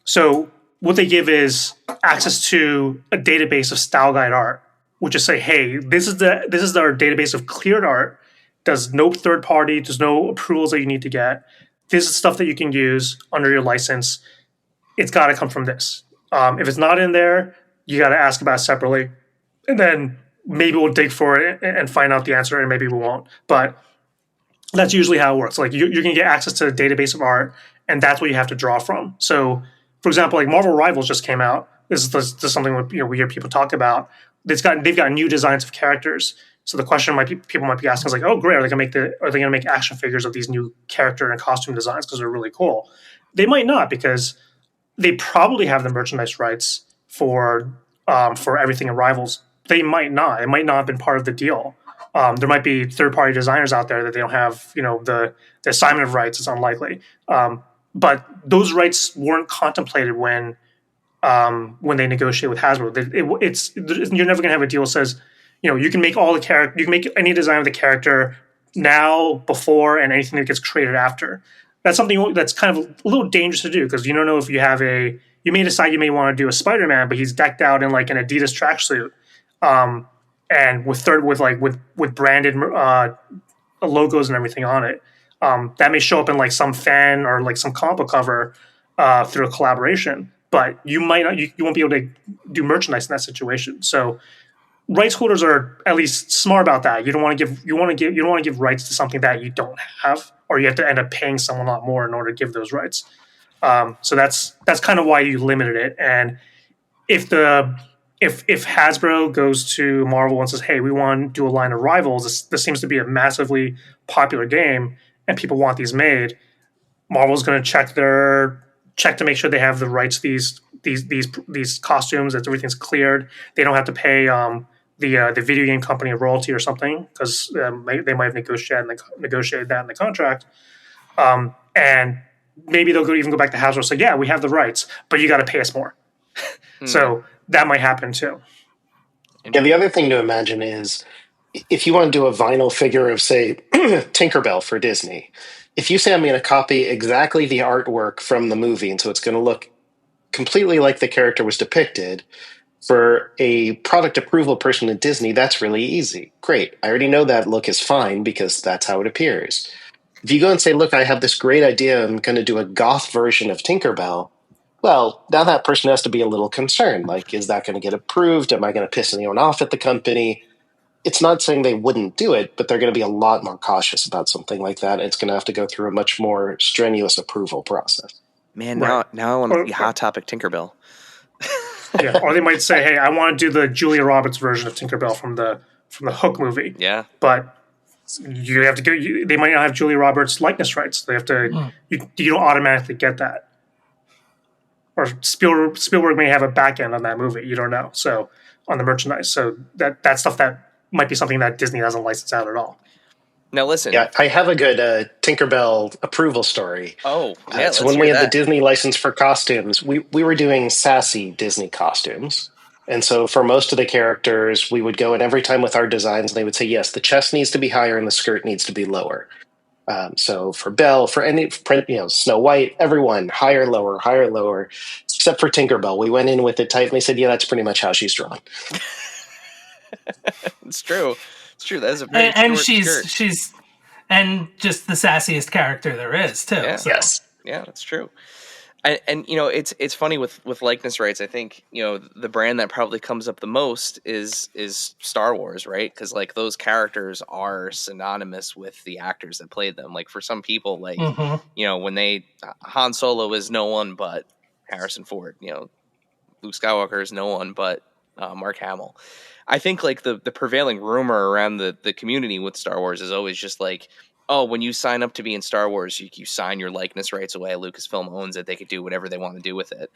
So what they give is access to a database of style guide art, which is say, hey, this is our database of cleared art. There's no third party. There's no approvals that you need to get. This is stuff that you can use under your license. It's got to come from this. If it's not in there, you got to ask about it separately. And then maybe we'll dig for it and find out the answer, and maybe we won't. But that's usually how it works. Like you're going to get access to a database of art, and that's what you have to draw from. So, for example, like Marvel Rivals just came out. This is something we hear people talk about. They've got new designs of characters. So the question people might be asking is like, oh great, are they going to make action figures of these new character and costume designs because they're really cool? They might not, because they probably have the merchandise rights for everything in Rivals they might not. It might not have been part of the deal. There might be third-party designers out there that they don't have, the assignment of rights. It's unlikely, but those rights weren't contemplated when they negotiate with Hasbro. You're never going to have a deal that says, you can make all the character, you can make any design of the character now, before, and anything that gets created after. That's something that's kind of a little dangerous to do, because you don't know if you may decide you may want to do a Spider-Man, but he's decked out in like an Adidas tracksuit, and with branded logos and everything on it. That may show up in like some fan or like some comic book cover through a collaboration, but you might not. You won't be able to do merchandise in that situation. So rights holders are at least smart about that. You don't want to give rights to something that you don't have, or you have to end up paying someone a lot more in order to give those rights. So that's kind of why you limited it. And if Hasbro goes to Marvel and says, "Hey, we want to do a line of Rivals. This seems to be a massively popular game, and people want these made," Marvel's going to check to make sure they have the rights to these costumes, that everything's cleared. They don't have to pay the video game company a royalty or something, because they might have negotiated that in the contract. And maybe they'll even go back to Hasbro and say, "Yeah, we have the rights, but you got to pay us more." So that might happen too. Yeah, the other thing to imagine is if you want to do a vinyl figure of, say, Tinkerbell for Disney, if you say I'm going to copy exactly the artwork from the movie, and so it's going to look completely like the character was depicted, for a product approval person at Disney, that's really easy. Great. I already know that look is fine because that's how it appears. If you go and say, "Look, I have this great idea. I'm going to do a goth version of Tinkerbell," well, now that person has to be a little concerned. Like, is that going to get approved? Am I going to piss anyone off at the company? It's not saying they wouldn't do it, but they're going to be a lot more cautious about something like that. It's going to have to go through a much more strenuous approval process. Man, now I want to be Hot Topic Tinkerbell. Yeah, or they might say, "Hey, I want to do the Julia Roberts version of Tinkerbell from the Hook movie." Yeah, but you have to go. They might not have Julia Roberts likeness rights. They have to. You don't automatically get that. Or Spielberg may have a back end on that movie. You don't know. So on the merchandise, so that stuff that might be something that Disney doesn't license out at all. Now listen. Yeah, I have a good Tinkerbell approval story. Oh, yeah. So when we had the Disney license for costumes, we were doing sassy Disney costumes. And so for most of the characters, we would go in every time with our designs, and they would say, "Yes, the chest needs to be higher and the skirt needs to be lower." So for Belle, for any, Snow White, everyone, higher, lower, except for Tinkerbell. We went in with it tight, and they said, "Yeah, that's pretty much how she's drawn." It's true. It's true. That is a very and skirt. she's and just the sassiest character there is too. Yeah. So. Yes. Yeah, that's true. And it's funny with likeness rights. I think the brand that probably comes up the most is Star Wars, right? Because like those characters are synonymous with the actors that played them. Like for some people, like when Han Solo is no one but Harrison Ford. Luke Skywalker is no one but Mark Hamill. I think like the prevailing rumor around the community with Star Wars is always just like, oh, when you sign up to be in Star Wars, you sign your likeness rights away. Lucasfilm owns it. They could do whatever they want to do with it.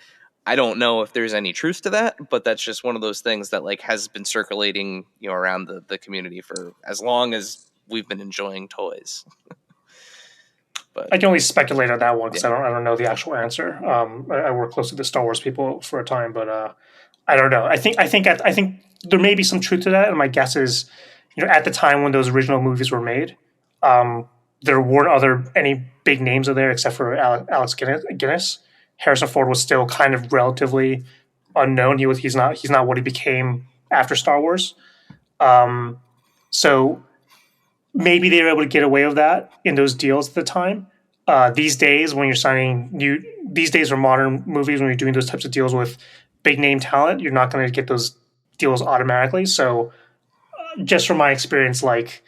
I don't know if there's any truth to that, but that's just one of those things that like has been circulating, around the community for as long as we've been enjoying toys. But I can only speculate on that one because I don't know the actual answer. I work closely with the Star Wars people for a time, but I don't know. I think there may be some truth to that, and my guess is, at the time when those original movies were made, there weren't any big names in there except for Alex Guinness. Harrison Ford was still kind of relatively unknown. He's not what he became after Star Wars. So maybe they were able to get away with that in those deals at the time. These days, when you're signing these days for modern movies, when you're doing those types of deals with big name talent, you're not going to get those deals automatically. So just from my experience, like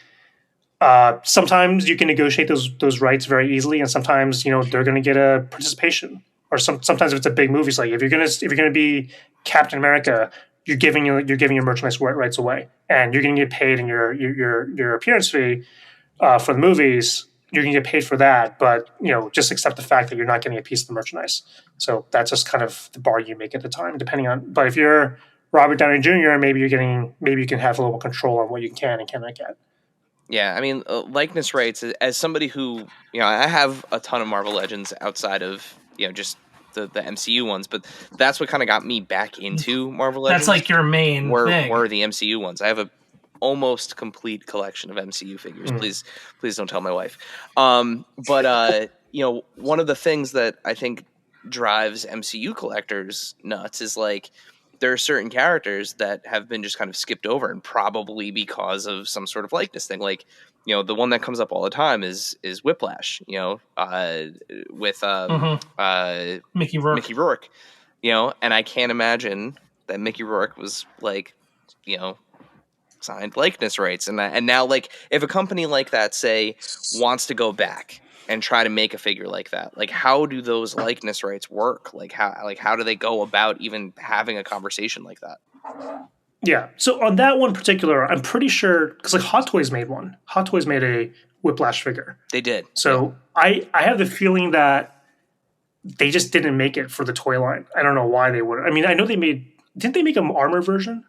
sometimes you can negotiate those rights very easily, and sometimes they're going to get a participation. Or sometimes if it's a big movie, it's like if you're gonna be Captain America, you're giving your merchandise rights away, and you're going to get paid in your appearance fee for the movies. You're going to get paid for that, but just accept the fact that you're not getting a piece of the merchandise. So that's just kind of the bar you make at the time, depending on. But if you're Robert Downey Jr., maybe you can have a little control on what you can and cannot get. Yeah, I mean, likeness rights. As somebody who, I have a ton of Marvel Legends outside of just the MCU ones, but that's what kind of got me back into Marvel Legends. That's like your main thing. Were the MCU ones. I have a almost complete collection of MCU figures. Please don't tell my wife. But one of the things that I think drives MCU collectors nuts is like there are certain characters that have been just kind of skipped over, and probably because of some sort of likeness thing. Like, the one that comes up all the time is Whiplash, with Mickey Rourke. Mickey Rourke, and I can't imagine that Mickey Rourke was like, signed likeness rights. And now, like, if a company like that, say, wants to go back and try to make a figure like that, like, how do those likeness rights work? Like, how do they go about even having a conversation like that? Yeah. So on that one particular, I'm pretty sure, because like Hot Toys made one. Hot Toys made a Whiplash figure. They did. So yeah. I have the feeling that they just didn't make it for the toy line. I don't know why they would. I mean, I know didn't they make an armor version?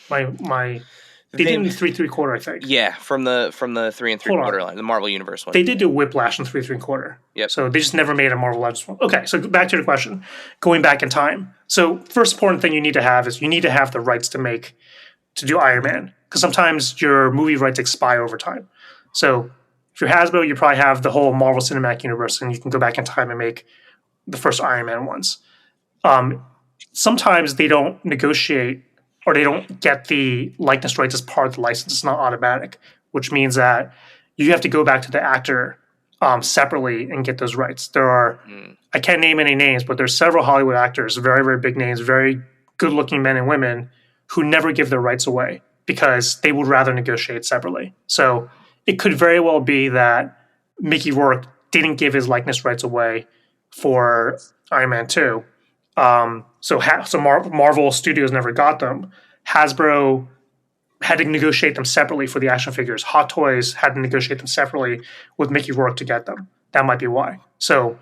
They did in 3 3/4, I think. Yeah, from the 3 3/4 line, the Marvel Universe one. They did do Whiplash in 3 3/4. Yep. So they just never made a Marvel Legends one. Okay, so back to your question. Going back in time. So first important thing you need to have is you need to have the rights to do Iron Man. Because sometimes your movie rights expire over time. So if you're Hasbro, you probably have the whole Marvel Cinematic Universe, and you can go back in time and make the first Iron Man ones. Sometimes they don't negotiate or they don't get the likeness rights as part of the license. It's not automatic, which means that you have to go back to the actor separately and get those rights. There are, I can't name any names, but there's several Hollywood actors, very, very big names, very good-looking men and women who never give their rights away because they would rather negotiate separately. So it could very well be that Mickey Rourke didn't give his likeness rights away for Iron Man 2. So Marvel Studios never got them. Hasbro had to negotiate them separately for the action figures. Hot Toys had to negotiate them separately with Mickey Rourke to get them. That might be why. So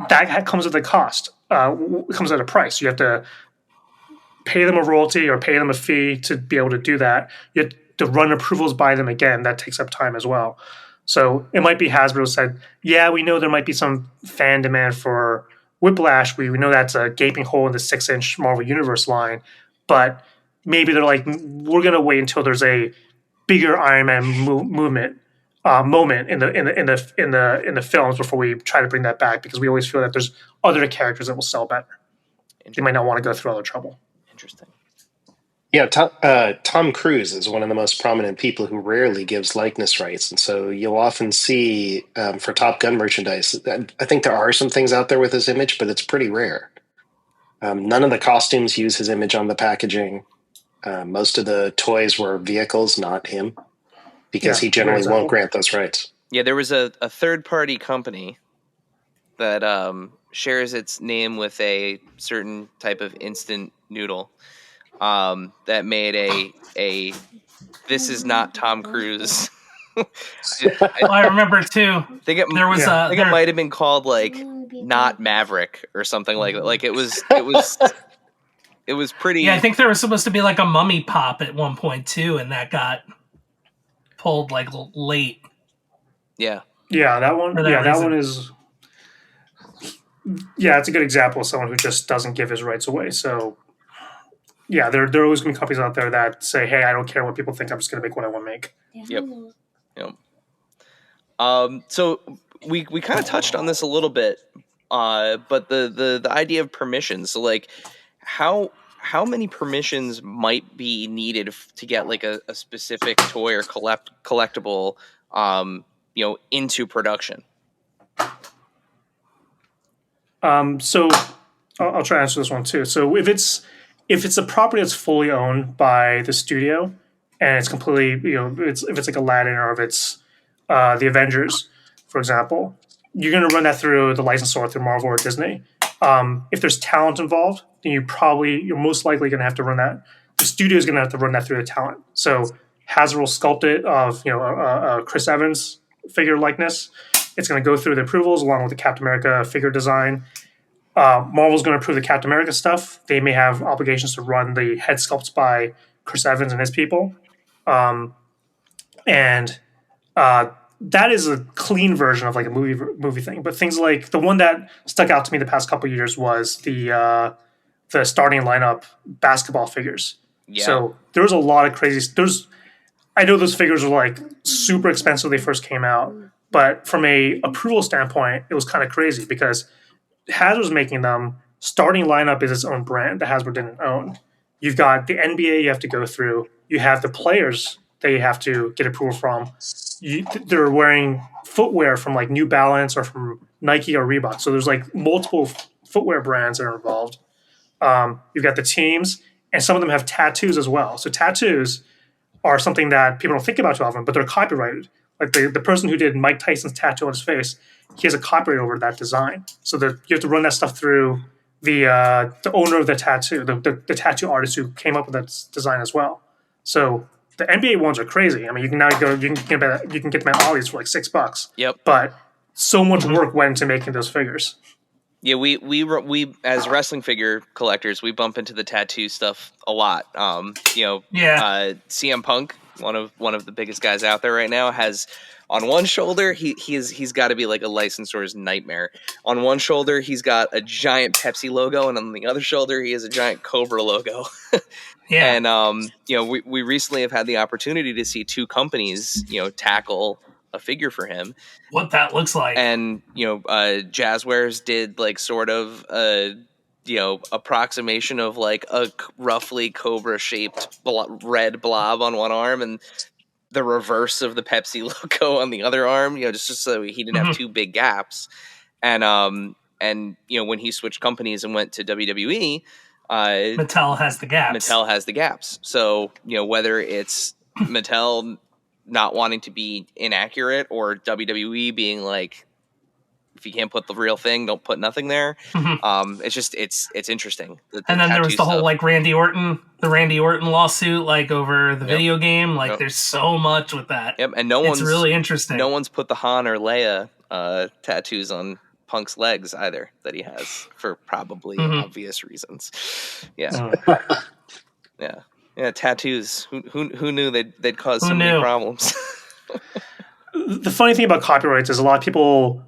that comes at a cost. It comes at a price. You have to pay them a royalty or pay them a fee to be able to do that. You have to run approvals by them again. That takes up time as well. So it might be Hasbro said, yeah, we know there might be some fan demand for Whiplash. We know that's a gaping hole in the 6-inch Marvel Universe line, but maybe they're like, we're going to wait until there's a bigger Iron Man moment in the films before we try to bring that back, because we always feel that there's other characters that will sell better. They might not want to go through all the trouble. Interesting. Yeah, Tom Cruise is one of the most prominent people who rarely gives likeness rights. And so you'll often see for Top Gun merchandise, I think there are some things out there with his image, but it's pretty rare. None of the costumes use his image on the packaging. Most of the toys were vehicles, not him, because he generally won't grant those rights. Yeah, there was a third-party company that shares its name with a certain type of instant noodle. That made a this is not Tom Cruise. I remember too. I think it might have been called like not Maverick or something like that. Like it was pretty. Yeah, I think there was supposed to be like a Mummy Pop at one point too, and that got pulled like late. Yeah. Yeah, that one. That one is. Yeah, it's a good example of someone who just doesn't give his rights away. So. Yeah, there are always going to be companies out there that say, hey, I don't care what people think. I'm just going to make what I want to make. Yep. So we kind of touched on this a little bit, but the idea of permissions. So like how many permissions might be needed to get like a specific toy or collectible, into production? So I'll try to answer this one too. So if it's a property that's fully owned by the studio and it's completely, if it's like Aladdin or if it's the Avengers, for example, you're going to run that through the licensor, through Marvel or Disney. If there's talent involved, then you're most likely going to have to run that. The studio is going to have to run that through the talent. So Hasbro sculpted of Chris Evans figure likeness. It's going to go through the approvals along with the Captain America figure design. Marvel's going to approve the Captain America stuff. They may have obligations to run the head sculpts by Chris Evans and his people. And that is a clean version of like a movie thing. But things like the one that stuck out to me the past couple of years was the starting lineup basketball figures. Yeah. So there was a lot of crazy. I know those figures were like super expensive when they first came out, but from a approval standpoint, it was kind of crazy because Hasbro's making them. Starting lineup is its own brand that Hasbro didn't own. You've got the NBA you have to go through. You have the players that you have to get approval from. They're wearing footwear from like New Balance or from Nike or Reebok. So there's like multiple footwear brands that are involved. You've got the teams, and some of them have tattoos as well. So tattoos are something that people don't think about too often, but they're copyrighted. Like the person who did Mike Tyson's tattoo on his face, he has a copyright over that design. So that you have to run that stuff through the owner of the tattoo, the tattoo artist who came up with that design as well. So the NBA ones are crazy. I mean, you can get them at Ollie's for like $6. Yep. But so much work went into making those figures. Yeah, we as wrestling figure collectors, we bump into the tattoo stuff a lot. CM Punk, one of the biggest guys out there right now, has on one shoulder he's got to be like a licensor's nightmare. On one shoulder he's got a giant Pepsi logo, and on the other shoulder he has a giant Cobra logo. Yeah. And we recently have had the opportunity to see two companies tackle a figure for him, what that looks like. And Jazzwares did like sort of approximation of like a roughly Cobra shaped red blob on one arm and the reverse of the Pepsi logo on the other arm, just so he didn't have two big gaps. And when he switched companies and went to WWE, Mattel has the gaps. So whether it's Mattel not wanting to be inaccurate or WWE being like, if you can't put the real thing, don't put nothing there. It's interesting. And then there was the whole like Randy Orton lawsuit, like over the video game. Like there's so much with that. Yep. And it's really interesting. No one's put the Han or Leia tattoos on Punk's legs either that he has for probably obvious reasons. Yeah. Yeah, tattoos. Who knew they'd cause so many problems? The funny thing about copyrights is a lot of people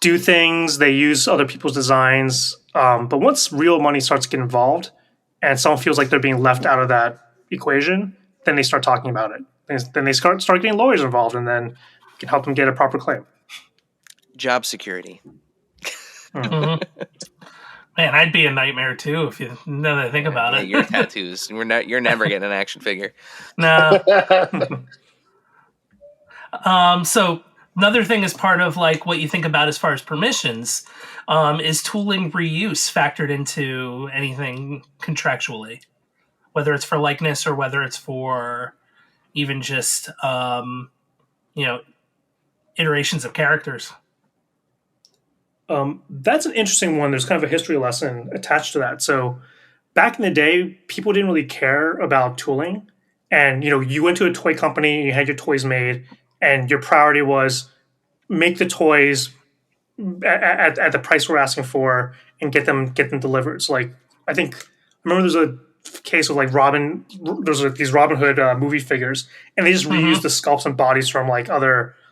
do things, they use other people's designs, but once real money starts to get involved and someone feels like they're being left out of that equation, then they start talking about it. Then they start getting lawyers involved, and then you can help them get a proper claim. Job security. Man, I'd be a nightmare too if you know that I think about it. Your tattoos. You're never getting an action figure. No. So another thing as part of like what you think about as far as permissions is tooling reuse factored into anything contractually, whether it's for likeness or whether it's for even just iterations of characters. That's an interesting one. There's kind of a history lesson attached to that. So back in the day, people didn't really care about tooling. And, you went to a toy company, you had your toys made, and your priority was make the toys at the price we're asking for and get them delivered. So like, I remember there's a case of like these Robin Hood movie figures, and they just reused the sculpts and bodies from like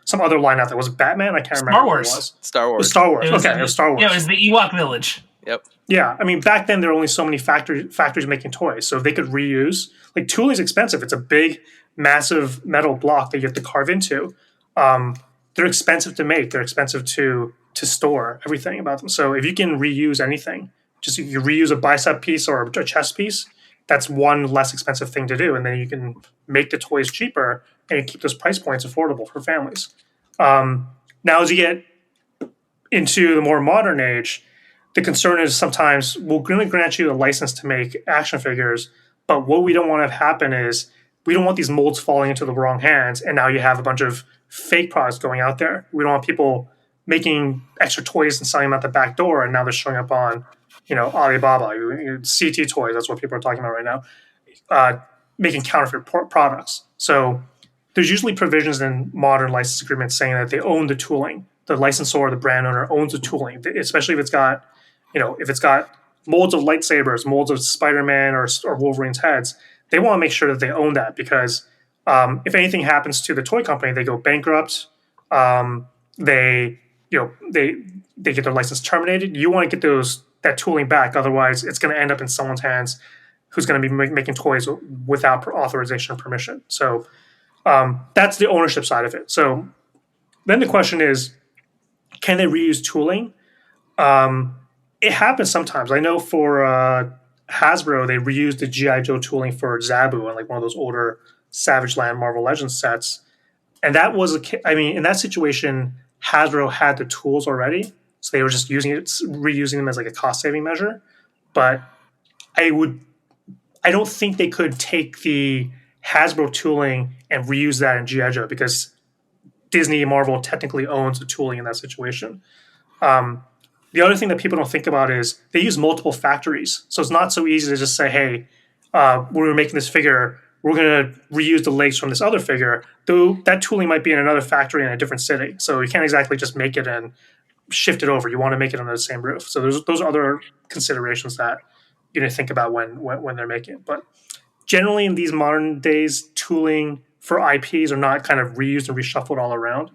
some other line out there. Was it Batman? I can't remember what it was. Star Wars. It was Star Wars. It was Star Wars. Yeah, it was the Ewok Village. Yep. Yeah, I mean, back then there were only so many factories making toys, so if they could reuse, like tooling's expensive. It's a big, massive metal block that you have to carve into. They're expensive to make. They're expensive to store everything about them. So if you can reuse anything, just if you reuse a bicep piece or a chest piece, that's one less expensive thing to do, and then you can make the toys cheaper and keep those price points affordable for families. Now, as you get into the more modern age, the concern is sometimes we're going to grant you a license to make action figures, but what we don't want to have happen is we don't want these molds falling into the wrong hands, and now you have a bunch of fake products going out there. We don't want people making extra toys and selling them at the back door, and now they're showing up on, Alibaba, CT toys. That's what people are talking about right now, making counterfeit products. So there's usually provisions in modern license agreements saying that they own the tooling. The licensor or the brand owner owns the tooling, especially if it's got, if it's got molds of lightsabers, molds of Spider-Man or Wolverine's heads, they want to make sure that they own that because if anything happens to the toy company, they go bankrupt. They they get their license terminated. You want to get that tooling back, otherwise it's going to end up in someone's hands who's going to be making toys without authorization or permission. So that's the ownership side of it. So then the question is, can they reuse tooling? It happens sometimes. I know for Hasbro, they reused the G.I. Joe tooling for Zabu on like one of those older Savage Land Marvel Legends sets. And that was, in that situation, Hasbro had the tools already. So they were just reusing them as like a cost saving measure. But I don't think they could take the Hasbro tooling and reuse that in G.I. Joe because Disney and Marvel technically owns the tooling in that situation. The other thing that people don't think about is they use multiple factories. So it's not so easy to just say, hey, we're making this figure, we're going to reuse the legs from this other figure, though that tooling might be in another factory in a different city. So you can't exactly just make it and shift it over. You want to make it under the same roof. So those are other considerations that you need to think about when they're making it. But generally in these modern days, tooling for IPs are not kind of reused and reshuffled all around.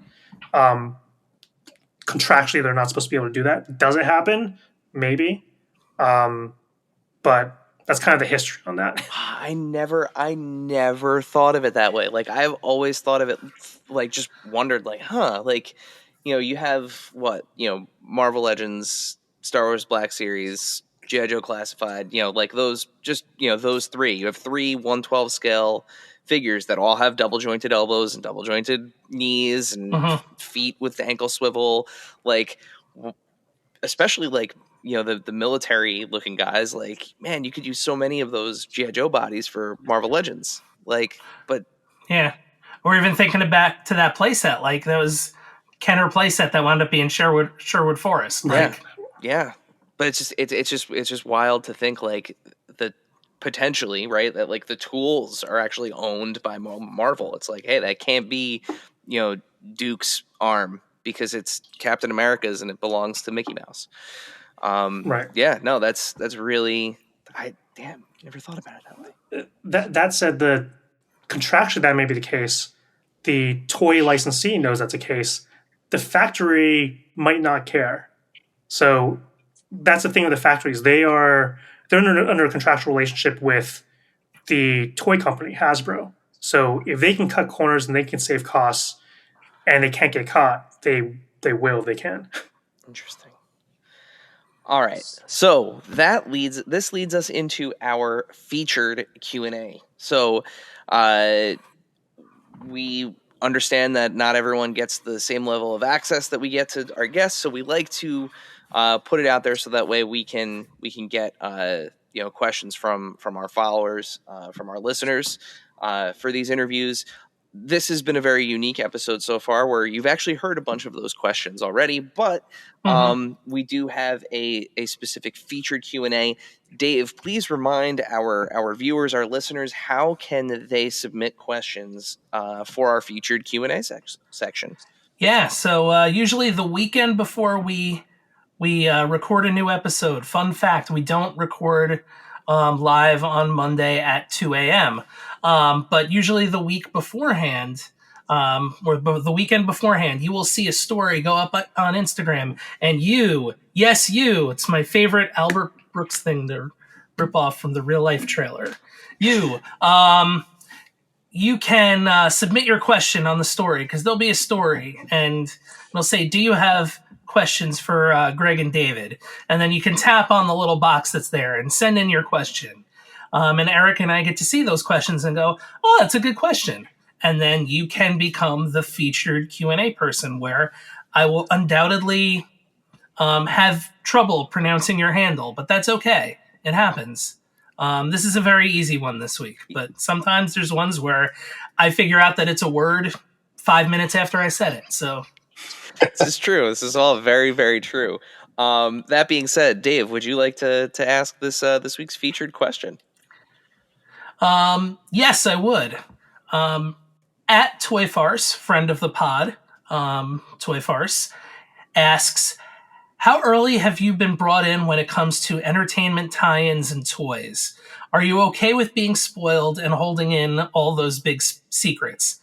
Contractually, they're not supposed to be able to do that. Does it happen? Maybe. But that's kind of the history on that. I never thought of it that way. Like I've always thought of it like just wondered like, like, you have Marvel Legends, Star Wars Black Series, G.I. Joe Classified, like those those three. You have 3 1/12 scale figures that all have double jointed elbows and double jointed knees and feet with the ankle swivel, like especially like the military looking guys. Like, man, you could use so many of those G.I. Joe bodies for Marvel Legends. Like, but yeah, or even thinking back to that playset, like that was Kenner playset that wound up being Sherwood Forest. Like, yeah. But it's just wild to think like that potentially, right, that like the tools are actually owned by Marvel. It's like, hey, that can't be Duke's arm because it's Captain America's and it belongs to Mickey Mouse. Right. Yeah, no, that's really, never thought about it that way. That said, the contraction that may be the case, the toy licensee knows that's the case. The factory might not care. So that's the thing with the factories. They're under a contractual relationship with the toy company, Hasbro. So if they can cut corners and they can save costs and they can't get caught, they will if they can. Interesting. All right. So this leads us into our featured Q&A. So we understand that not everyone gets the same level of access that we get to our guests, so we like to put it out there so that way we can get questions from our followers, from our listeners for these interviews. This has been a very unique episode so far where you've actually heard a bunch of those questions already, but we do have a specific featured Q&A. Dave, please remind our viewers, our listeners, how can they submit questions for our featured Q&A section? Yeah, so usually the weekend before we record a new episode. Fun fact, we don't record live on Monday at 2 a.m. But usually the week beforehand, or the weekend beforehand, you will see a story go up on Instagram. And yes, it's my favorite Albert Brooks thing to rip off from the real life trailer. You can submit your question on the story because there'll be a story and it'll say, do you have questions for Greg and David? And then you can tap on the little box that's there and send in your question. And Eric and I get to see those questions and go, oh, that's a good question. And then you can become the featured Q&A person where I will undoubtedly have trouble pronouncing your handle, but that's okay. It happens. This is a very easy one this week, but sometimes there's ones where I figure out that it's a word 5 minutes after I said it. So this is true. This is all very, very true. That being said, Dave, would you like to ask this week's featured question? Yes, I would. At Toy Farce, friend of the pod, Toy Farce, asks, how early have you been brought in when it comes to entertainment tie-ins and toys? Are you okay with being spoiled and holding in all those big secrets?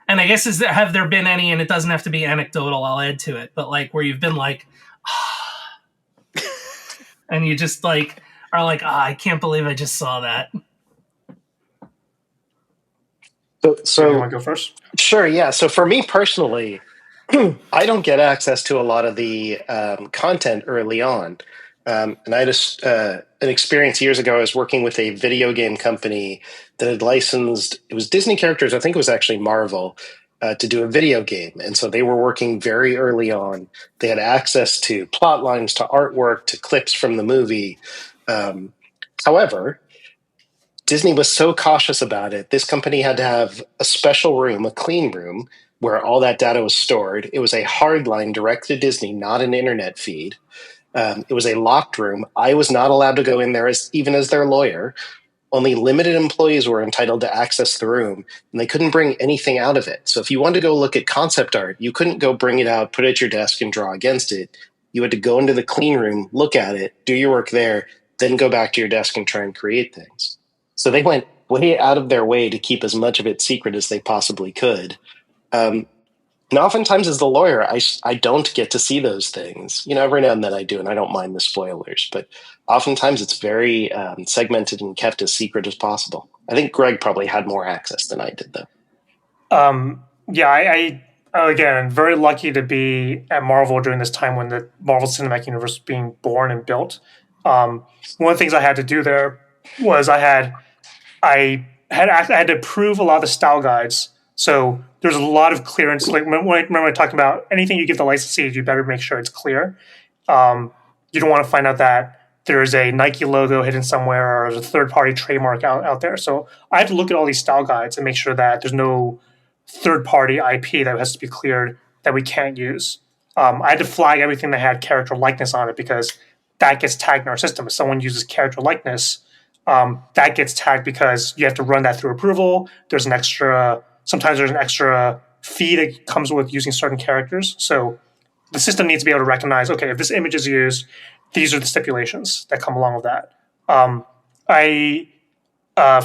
And I guess have there been any, and it doesn't have to be anecdotal, I'll add to it, but like where you've been like, and you just like are like, I can't believe I just saw that. So you want to go first? Sure, yeah. So for me personally, I don't get access to a lot of the content early on. And I had an experience years ago. I was working with a video game company that had licensed, it was Disney characters, I think it was actually Marvel, to do a video game. And so they were working very early on. They had access to plot lines, to artwork, to clips from the movie. However, Disney was so cautious about it. This company had to have a special room, a clean room, where all that data was stored. It was a hard line direct to Disney, not an internet feed. It was a locked room. I was not allowed to go in there even as their lawyer. Only limited employees were entitled to access the room, and they couldn't bring anything out of it. So if you wanted to go look at concept art, you couldn't go bring it out, put it at your desk, and draw against it. You had to go into the clean room, look at it, do your work there, then go back to your desk and try and create things. So they went way out of their way to keep as much of it secret as they possibly could. And oftentimes as the lawyer, I don't get to see those things. Every now and then I do, and I don't mind the spoilers. But oftentimes it's very segmented and kept as secret as possible. I think Greg probably had more access than I did, though. Yeah, I again, very lucky to be at Marvel during this time when the Marvel Cinematic Universe was being born and built. One of the things I had to do there was I had to approve a lot of the style guides. So there's a lot of clearance. Like remember I talked about anything you give the licensee, you better make sure it's clear. You don't want to find out that there's a Nike logo hidden somewhere or there's a third-party trademark out there. So I had to look at all these style guides and make sure that there's no third-party IP that has to be cleared that we can't use. I had to flag everything that had character likeness on it because that gets tagged in our system. If someone uses character likeness, that gets tagged because you have to run that through approval. Sometimes there's an extra fee that comes with using certain characters. So the system needs to be able to recognize, okay, if this image is used, these are the stipulations that come along with that.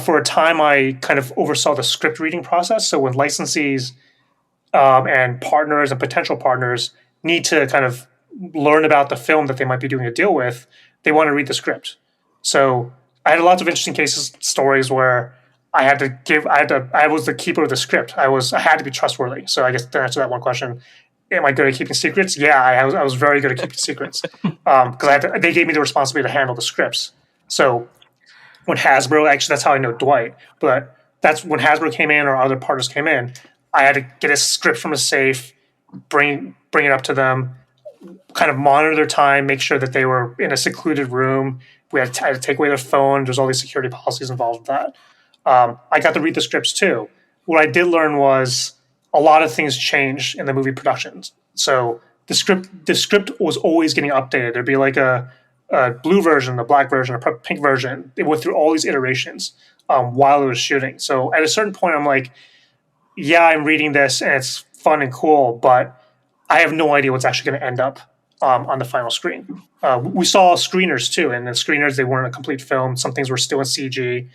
For a time, I kind of oversaw the script reading process. So when licensees and partners and potential partners need to kind of learn about the film that they might be doing a deal with, they want to read the script. So I had lots of interesting stories where I was the keeper of the script. I had to be trustworthy. So I guess to answer that one question, am I good at keeping secrets? Yeah, I was very good at keeping secrets because they gave me the responsibility to handle the scripts. So when Hasbro, actually that's how I know Dwight, but that's when Hasbro came in or other partners came in, I had to get a script from a safe, bring it up to them, kind of monitor their time, make sure that they were in a secluded room. I had to take away their phone. There's all these security policies involved with that. I got to read the scripts too. What I did learn was a lot of things changed in the movie productions. So the script was always getting updated. There'd be like a blue version, a black version, a pink version. It went through all these iterations while it was shooting. So at a certain point, I'm like, yeah, I'm reading this and it's fun and cool, but I have no idea what's actually going to end up on the final screen. We saw screeners too, and the screeners, they weren't a complete film. Some things were still in CG.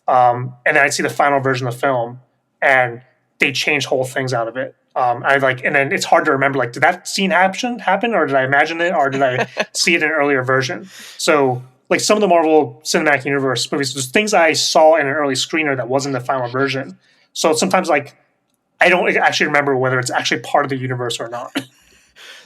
And then I'd see the final version of the film, and they changed whole things out of it. And then it's hard to remember, like, did that scene happen, or did I imagine it, or did I see it in an earlier version? So, like, some of the Marvel Cinematic Universe movies, there's things I saw in an early screener that wasn't the final version. So sometimes, like, I don't actually remember whether it's actually part of the universe or not.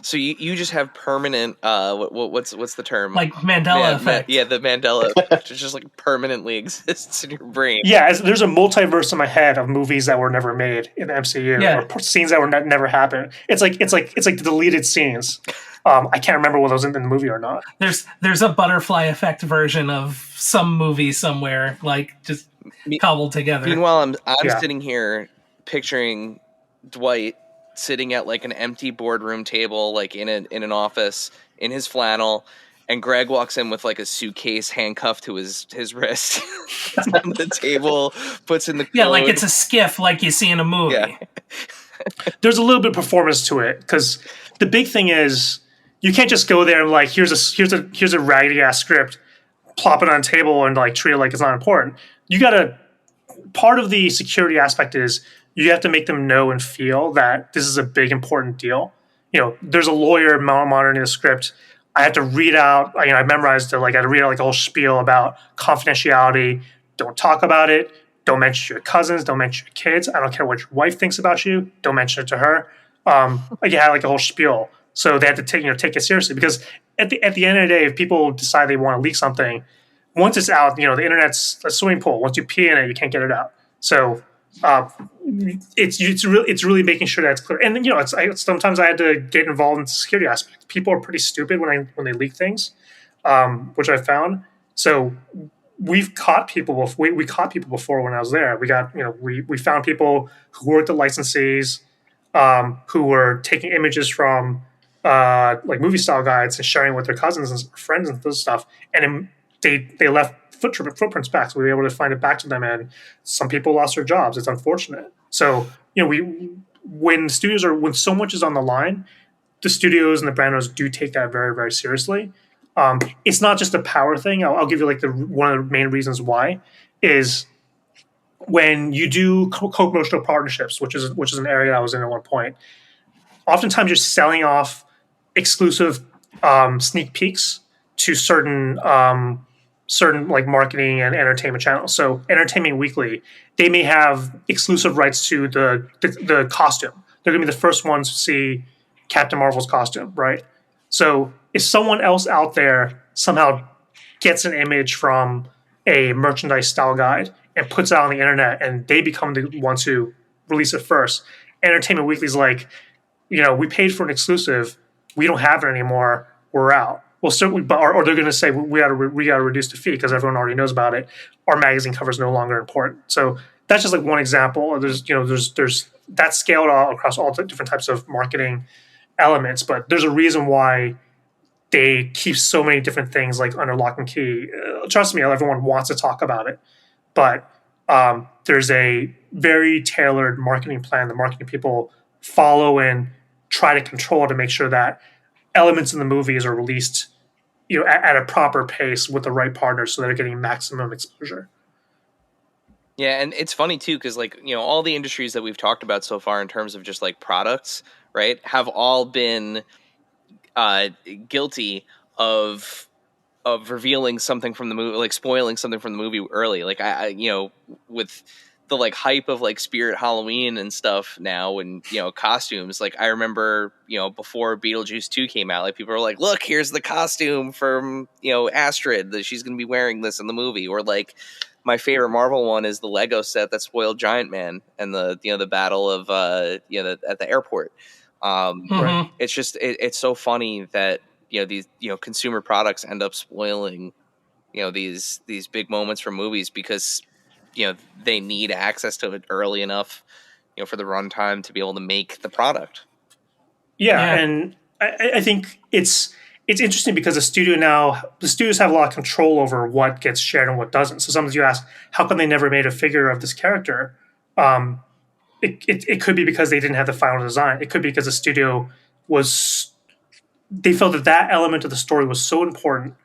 So you just have permanent what's the term? Like Mandela effect. Yeah, the Mandela effect. It just like permanently exists in your brain. Yeah, there's a multiverse in my head of movies that were never made in the MCU or scenes that were never happened. It's like the deleted scenes. I can't remember whether those in the movie or not. There's a butterfly effect version of some movie somewhere, like just cobbled together. Meanwhile, I'm sitting here picturing Dwight sitting at like an empty boardroom table, like in an office in his flannel, and Greg walks in with like a suitcase handcuffed to his wrist on the table, puts in the code. Like it's a skiff like you see in a movie. Yeah. There's a little bit of performance to it because the big thing is, you can't just go there and like here's a raggedy ass script, plop it on a table and like treat it like it's not important. You gotta part of the security aspect is you have to make them know and feel that this is a big important deal. There's a lawyer monitoring the script. I have to read out. I memorized it. Like I had to read out like a whole spiel about confidentiality. Don't talk about it. Don't mention your cousins. Don't mention your kids. I don't care what your wife thinks about you. Don't mention it to her. Like you had like a whole spiel. So they had to take it seriously because at the end of the day, if people decide they want to leak something, once it's out, the internet's a swimming pool. Once you pee in it, you can't get it out. So it's really making sure that it's clear. And sometimes I had to get involved in the security aspect. People are pretty stupid when they leak things, which I found. So we've caught people. We caught people before when I was there. We found people who worked at licensees, who were taking images from like movie style guides and sharing with their cousins and friends and this stuff, and they left footprints back, so we were able to find it back to them. And some people lost their jobs. It's unfortunate. So when so much is on the line, the studios and the brand owners do take that very, very seriously. It's not just a power thing. I'll give you like one of the main reasons why is when you do co-promotional partnerships, which is an area I was in at one point. Oftentimes, you're selling off exclusive sneak peeks to certain like marketing and entertainment channels. So, Entertainment Weekly, they may have exclusive rights to the costume. They're going to be the first ones to see Captain Marvel's costume, right? So, if someone else out there somehow gets an image from a merchandise style guide and puts it out on the internet, and they become the ones who release it first, Entertainment Weekly's like, we paid for an exclusive. We don't have it anymore. We're out. Well, certainly, or they're going to say we got to reduce the fee because everyone already knows about it. Our magazine cover is no longer important. So that's just like one example. There's that's scaled all across all different types of marketing elements, but there's a reason why they keep so many different things like under lock and key. Trust me, everyone wants to talk about it, but there's a very tailored marketing plan. The marketing people follow and try to control to make sure that elements in the movies are released, at a proper pace with the right partners, so they're getting maximum exposure. Yeah, and it's funny too because all the industries that we've talked about so far in terms of just like products, right, have all been guilty of revealing something from the movie, like spoiling something from the movie early. Like I with the like hype of like Spirit Halloween and stuff now, and costumes. Like I remember before Beetlejuice 2 came out, like people were like, "Look, here's the costume from Astrid that she's gonna be wearing this in the movie." Or like my favorite Marvel one is the Lego set that spoiled Giant Man and the battle of at the airport. It's just it's so funny that these consumer products end up spoiling these big moments from movies because they need access to it early enough for the runtime to be able to make the product. Yeah. And I think it's interesting because the studios have a lot of control over what gets shared and what doesn't. So sometimes you ask, how come they never made a figure of this character? It could be because they didn't have the final design. It could be because the studio they felt that element of the story was so important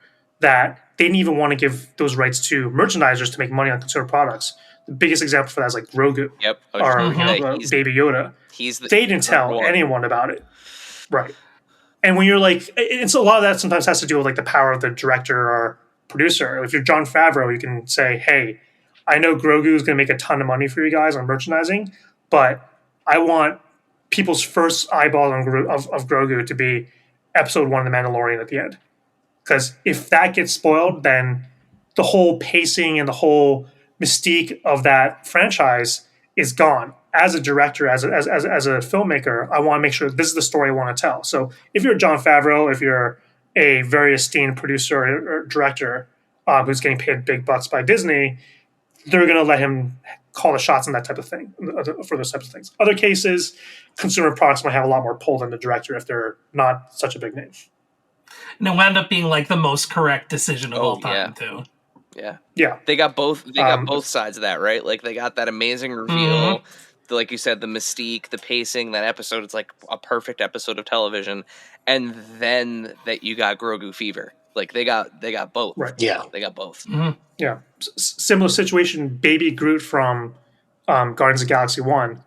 that they didn't even want to give those rights to merchandisers to make money on consumer products. The biggest example for that is like Grogu, or Baby Yoda. They didn't tell anyone about it, right? And when you're like, it's a lot of that sometimes has to do with like the power of the director or producer. If you're Jon Favreau, you can say, "Hey, I know Grogu is going to make a ton of money for you guys on merchandising, but I want people's first eyeball of Grogu to be episode 1 of The Mandalorian at the end." Because if that gets spoiled, then the whole pacing and the whole mystique of that franchise is gone. As a director, as a filmmaker, I want to make sure this is the story I want to tell. So if you're Jon Favreau, if you're a very esteemed producer or director who's getting paid big bucks by Disney, they're going to let him call the shots on that type of thing, for those types of things. Other cases, consumer products might have a lot more pull than the director if they're not such a big name. And it wound up being like the most correct decision of all time, too. Yeah. They got both. They got both sides of that, right? Like they got that amazing reveal like you said, the mystique, the pacing, that episode, it's like a perfect episode of television. And then that you got Grogu fever. Like they got both. Right. Yeah. They got both. Mm-hmm. Yeah. Similar situation, Baby Groot from Guardians of the Galaxy 1.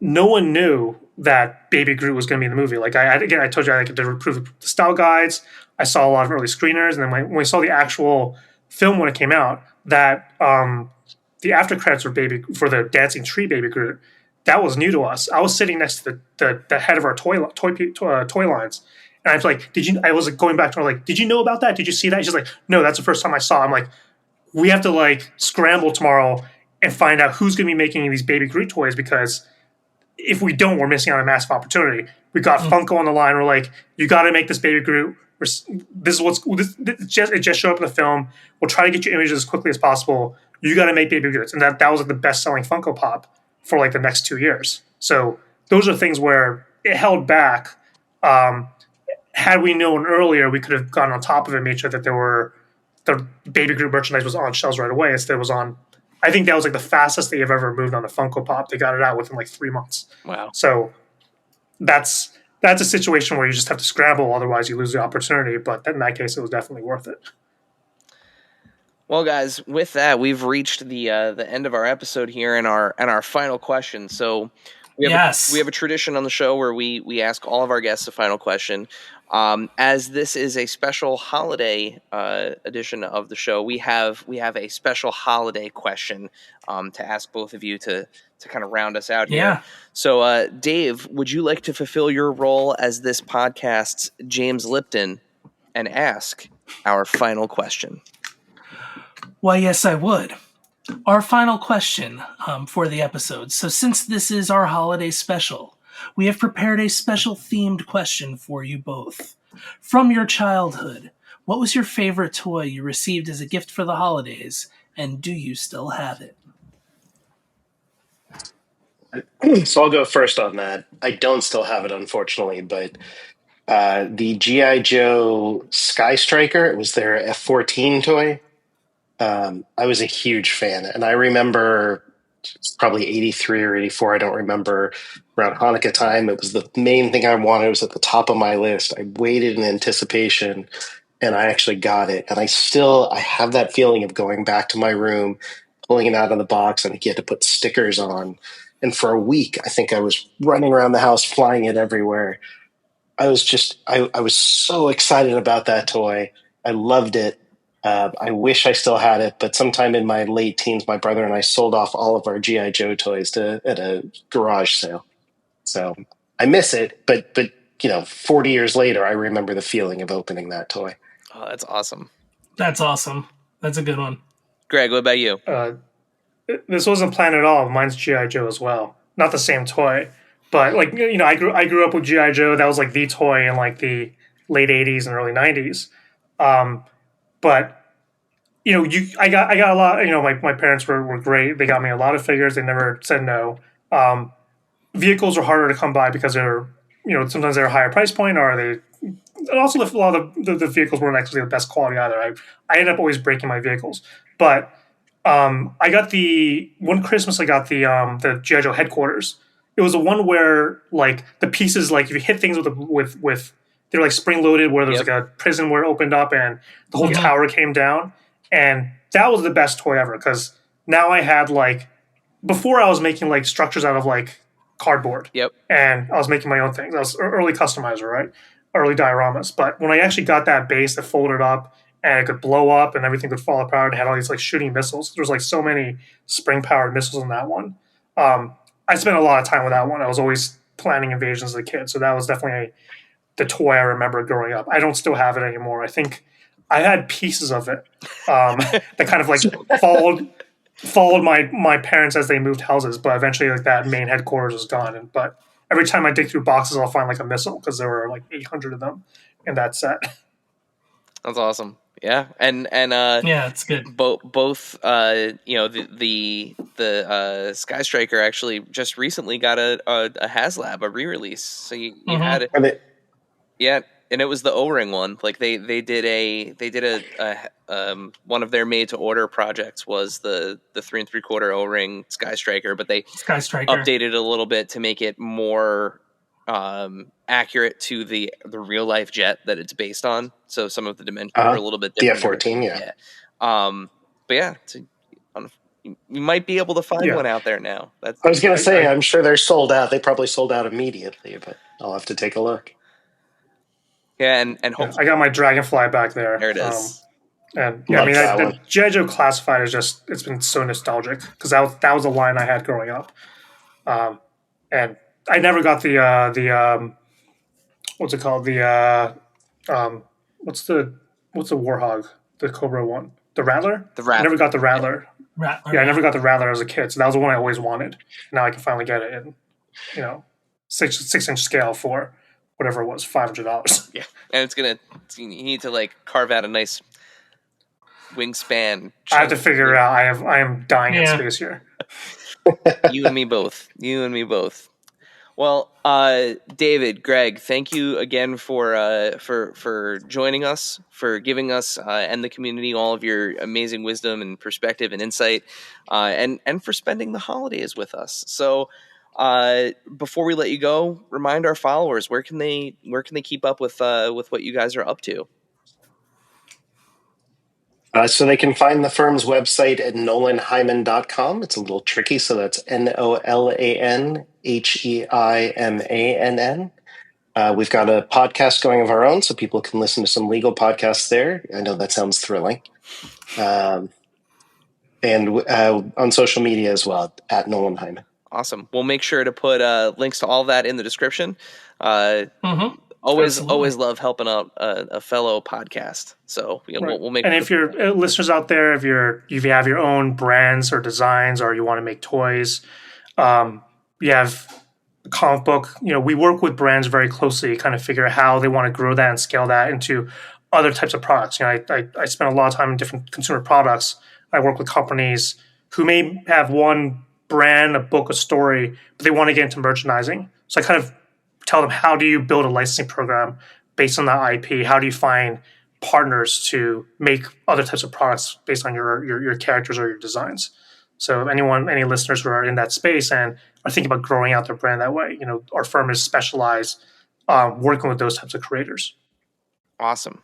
No one knew that Baby Groot was going to be in the movie. Like I told you, I could approve the style guides. I saw a lot of early screeners, and then when we saw the actual film when it came out, that the after credits for the dancing tree Baby Groot, that was new to us. I was sitting next to the head of our toy lines, and I was like, I was going back to her like, did you know about that? Did you see that? She's like, no, that's the first time I saw it. I'm like, we have to like scramble tomorrow and find out who's going to be making these Baby Groot toys, because if we don't, we're missing out on a massive opportunity. We got Funko on the line. We're like, you got to make this Baby Groot. It just showed up in the film. We'll try to get you images as quickly as possible. You got to make Baby Groots. And that was like the best selling Funko Pop for like the next 2 years. So those are things where it held back. Had we known earlier, we could have gone on top of it, made sure that the Baby Groot merchandise was on shelves right away. Instead, it was on. I think that was like the fastest they've ever moved on a Funko Pop. They got it out within like 3 months. Wow. So that's a situation where you just have to scramble, otherwise you lose the opportunity. But in that case, it was definitely worth it. Well, guys, with that, we've reached the end of our episode here, and our final question. So we have a tradition on the show where we ask all of our guests a final question. As this is a special holiday edition of the show, we have a special holiday question to ask both of you to kind of round us out here. Yeah. So, Dave, would you like to fulfill your role as this podcast's James Lipton and ask our final question? Why, yes, I would. Our final question for the episode. So since this is our holiday special, we have prepared a special themed question for you both. From your childhood, what was your favorite toy you received as a gift for the holidays, and do you still have it? So I'll go first on that. I don't still have it, unfortunately, but the G.I. Joe Sky Striker, it was their F-14 toy. I was a huge fan, and I remember probably 83 or 84, I don't remember, around Hanukkah time. It was the main thing I wanted. It was at the top of my list. I waited in anticipation, and I actually got it. And I have that feeling of going back to my room, pulling it out of the box, and you had to put stickers on. And for a week, I think I was running around the house, flying it everywhere. I was so excited about that toy. I loved it. I wish I still had it, but sometime in my late teens, my brother and I sold off all of our G.I. Joe toys at a garage sale. So I miss it, but 40 years later, I remember the feeling of opening that toy. Oh, that's awesome. That's awesome. That's a good one. Greg, what about you? This wasn't planned at all. Mine's G.I. Joe as well. Not the same toy, but like, I grew up with G.I. Joe. That was like the toy in like the late 80s and early 90s. But I got a lot. My parents were great. They got me a lot of figures. They never said no. Vehicles are harder to come by because they're sometimes they're a higher price point, or they. And also, a lot of the vehicles weren't actually the best quality either. I ended up always breaking my vehicles. But I got one Christmas. I got the G.I. Joe headquarters. It was the one where like the pieces, like if you hit things with they're like spring loaded, where there's like a prison where it opened up and the whole tower came down. And that was the best toy ever, because now I had like, before I was making like structures out of like cardboard. Yep. And I was making my own things. I was early customizer, right? Early dioramas. But when I actually got that base that folded up and it could blow up and everything could fall apart and had all these like shooting missiles. There was like so many spring powered missiles in that one. I spent a lot of time with that one. I was always planning invasions as a kid. So that was definitely the toy I remember growing up. I don't still have it anymore. I think I had pieces of it that kind of like followed my parents as they moved houses, but eventually like that main headquarters was gone. But every time I dig through boxes, I'll find like a missile, because there were like 800 of them in that set. That's awesome. Yeah, and yeah, it's good. Both the Sky Striker actually just recently got a HasLab, a re-release. So you had it. Are they, Yeah. and it was the O-ring one. Like they did a one of their made to order projects was the 3 3/4 O-ring Sky Striker, but they updated it a little bit to make it more accurate to the real life jet that it's based on. So some of the dimensions are a little bit different. The F-14, yeah. But yeah, you might be able to find one out there now. I was going to say, I'm sure they're sold out. They probably sold out immediately, but I'll have to take a look. Yeah, and I got my Dragonfly back there. There it is. And yeah, the G.I. Joe Classified is just, it's been so nostalgic because that was a line I had growing up. And I never got the what's it called? What's the Warhog? The Cobra one? The Rattler? I never got the Rattler. I never got the Rattler as a kid, so that was the one I always wanted. Now I can finally get it in, 6-inch scale for whatever it was, $500. Yeah, and you need to like carve out a nice wingspan. I have to figure it out. I am dying in space here. You and me both. Well, David, Greg, thank you again for joining us, for giving us and the community all of your amazing wisdom and perspective and insight, and for spending the holidays with us. So, before we let you go, remind our followers where can they keep up with what you guys are up to. So they can find the firm's website at nolanheiman.com. It's a little tricky, so that's NOLANHEIMANN. We've got a podcast going of our own, so people can listen to some legal podcasts there. I know that sounds thrilling. And on social media as well, at Nolan Hyman. Awesome. We'll make sure to put links to all that in the description. Always love helping out a fellow podcast. So we'll make. And if you're listeners out there, if you have your own brands or designs, or you want to make toys, you have a comic book. We work with brands very closely, kind of figure out how they want to grow that and scale that into other types of products. I spend a lot of time in different consumer products. I work with companies who may have one brand, a book, a story, but they want to get into merchandising. So I kind of tell them, how do you build a licensing program based on that IP? How do you find partners to make other types of products based on your characters or your designs? So any listeners who are in that space and are thinking about growing out their brand that way, our firm is specialized working with those types of creators. Awesome.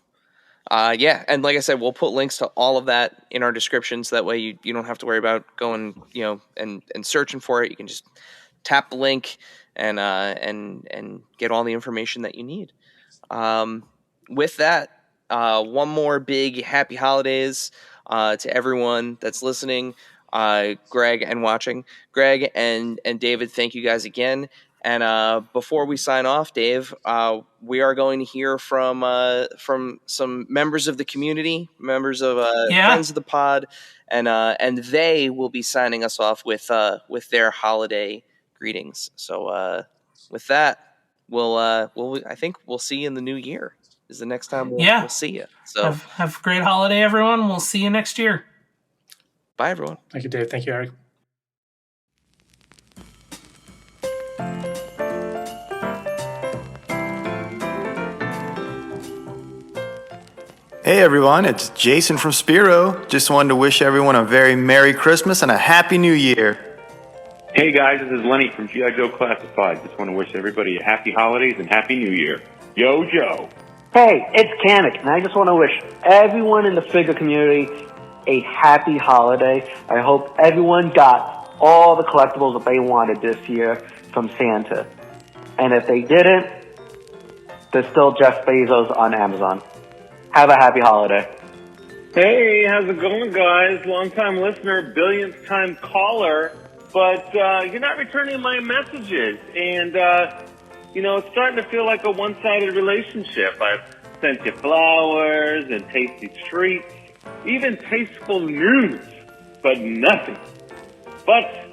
And like I said, we'll put links to all of that in our descriptions. That way you don't have to worry about going, and searching for it. You can just tap the link and get all the information that you need. With that, one more big happy holidays to everyone that's listening, Greg and watching. Greg and David, thank you guys again. And before we sign off, Dave, we are going to hear from some members of the community, members of friends of the pod, and they will be signing us off with their holiday greetings. So with that, I think we'll see you in the new year. Is the next time we'll see you. So have a great holiday, everyone. We'll see you next year. Bye, everyone. Thank you, Dave. Thank you, Eric. Hey everyone, it's Jason from Spiro. Just wanted to wish everyone a very Merry Christmas and a Happy New Year. Hey guys, this is Lenny from G.I. Joe Classified. Just want to wish everybody a happy holidays and Happy New Year. Yo, Joe. Hey, it's Kanik, and I just want to wish everyone in the figure community a happy holiday. I hope everyone got all the collectibles that they wanted this year from Santa. And if they didn't, there's still Jeff Bezos on Amazon. Have a happy holiday. Hey, how's it going, guys? Long-time listener, billionth time caller, but you're not returning my messages. And, it's starting to feel like a one-sided relationship. I've sent you flowers and tasty treats, even tasteful news, but nothing. But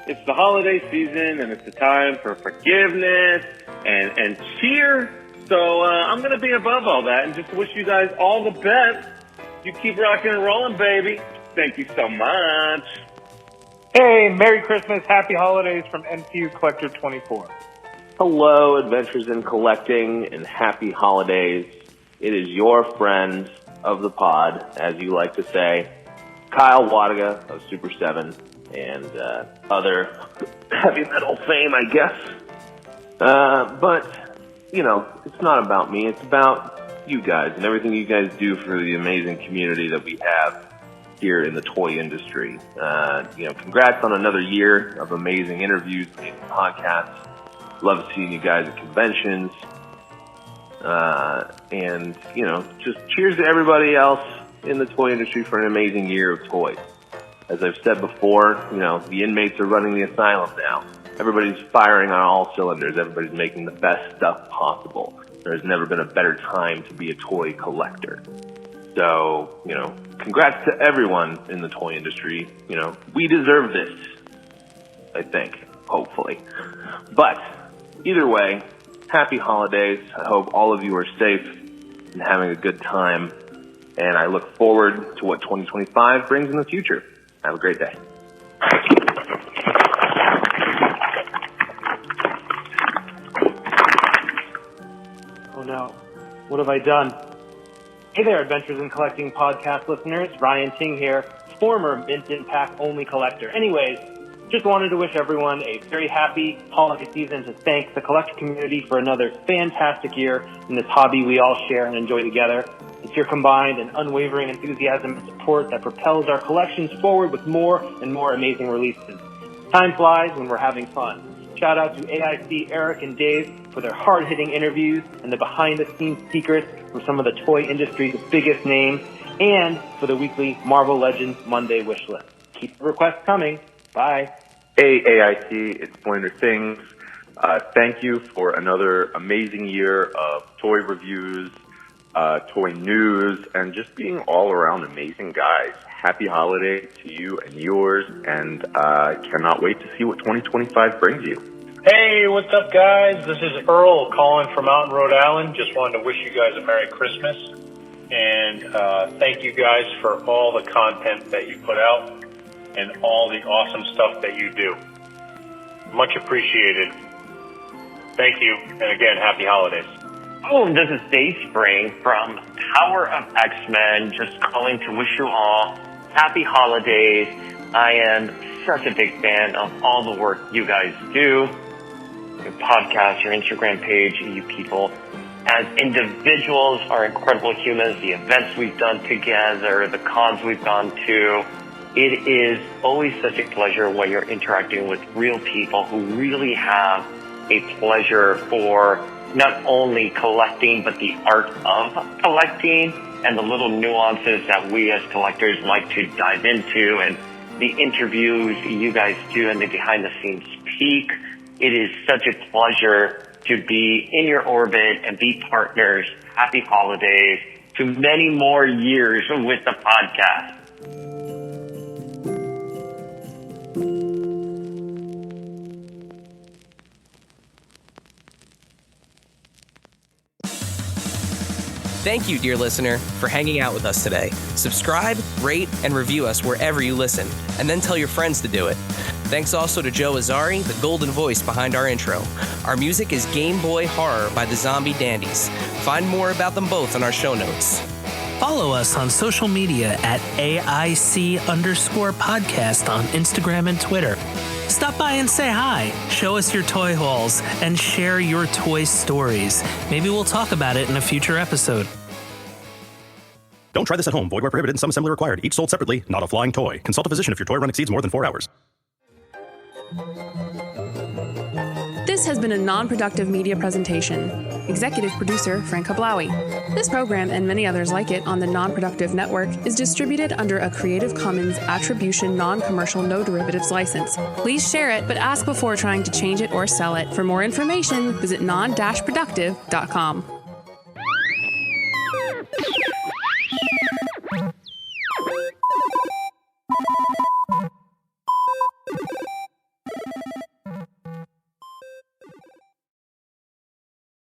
it's the holiday season, and it's the time for forgiveness and cheer. So I'm going to be above all that and just wish you guys all the best. You keep rocking and rolling, baby. Thank you so much. Hey, Merry Christmas, Happy Holidays from NPU Collector 24. Hello, Adventures in Collecting, and happy holidays. It is your friend of the pod, as you like to say, Kyle Wadaga of Super 7 and other heavy metal fame, I guess. But, you know, it's not about me. It's about you guys and everything you guys do for the amazing community that we have here in the toy industry. You know, congrats on another year of amazing interviews, amazing podcasts. Love seeing you guys at conventions. And, you know, just cheers to everybody else in the toy industry for an amazing year of toys. As I've said before, you know, the inmates are running the asylum now. Everybody's firing on all cylinders. Everybody's making the best stuff possible. There's never been a better time to be a toy collector. So, you know, congrats to everyone in the toy industry. You know, we deserve this, I think, hopefully. But either way, happy holidays. I hope all of you are safe and having a good time. And I look forward to what 2025 brings in the future. Have a great day. Oh no, what have I done? Hey there, Adventures in Collecting podcast listeners. Ryan Ting here, former Mint Impact only collector. Anyways, just wanted to wish everyone a very happy holiday season, to thank the collector community for another fantastic year in this hobby we all share and enjoy together. It's your combined and unwavering enthusiasm and support that propels our collections forward with more and more amazing releases. Time flies when we're having fun. Shout out to AIC, Eric, and Dave for their hard-hitting interviews and the behind-the-scenes secrets from some of the toy industry's biggest names, and for the weekly Marvel Legends Monday wish list. Keep the requests coming. Bye. Hey, AIC, it's Pointer Things. Thank you for another amazing year of toy reviews, toy news, and just being all around amazing guys. Happy holiday to you and yours, and cannot wait to see what 2025 brings you. Hey, what's up, guys? This is Earl calling from out in Rhode Island. Just wanted to wish you guys a Merry Christmas, and thank you guys for all the content that you put out and all the awesome stuff that you do. Much appreciated. Thank you, and again, happy holidays. Oh, this is Dave Spring from Power of X-Men, just calling to wish you all happy holidays. I am such a big fan of all the work you guys do, your podcast, your Instagram page, you people. As individuals are incredible humans, the events we've done together, the cons we've gone to. It is always such a pleasure when you're interacting with real people who really have a pleasure for not only collecting, but the art of collecting and the little nuances that we as collectors like to dive into, and the interviews you guys do and the behind the scenes peek. It is such a pleasure to be in your orbit and be partners. Happy holidays to many more years with the podcast. Thank you, dear listener, for hanging out with us today. Subscribe, rate, and review us wherever you listen, and then tell your friends to do it. Thanks also to Joe Azari, the golden voice behind our intro. Our music is Game Boy Horror by the Zombie Dandies. Find more about them both in our show notes. Follow us on social media at AIC_podcast on Instagram and Twitter. Stop by and say hi, show us your toy hauls, and share your toy stories. Maybe we'll talk about it in a future episode. Don't try this at home. Void where prohibited and some assembly required. Each sold separately, not a flying toy. Consult a physician if your toy run exceeds more than 4 hours. This has been a non-productive media presentation. Executive producer, Frank Hablawi. This program and many others like it on the Non-Productive Network is distributed under a Creative Commons Attribution Non-Commercial No Derivatives license. Please share it, but ask before trying to change it or sell it. For more information, visit non-productive.com.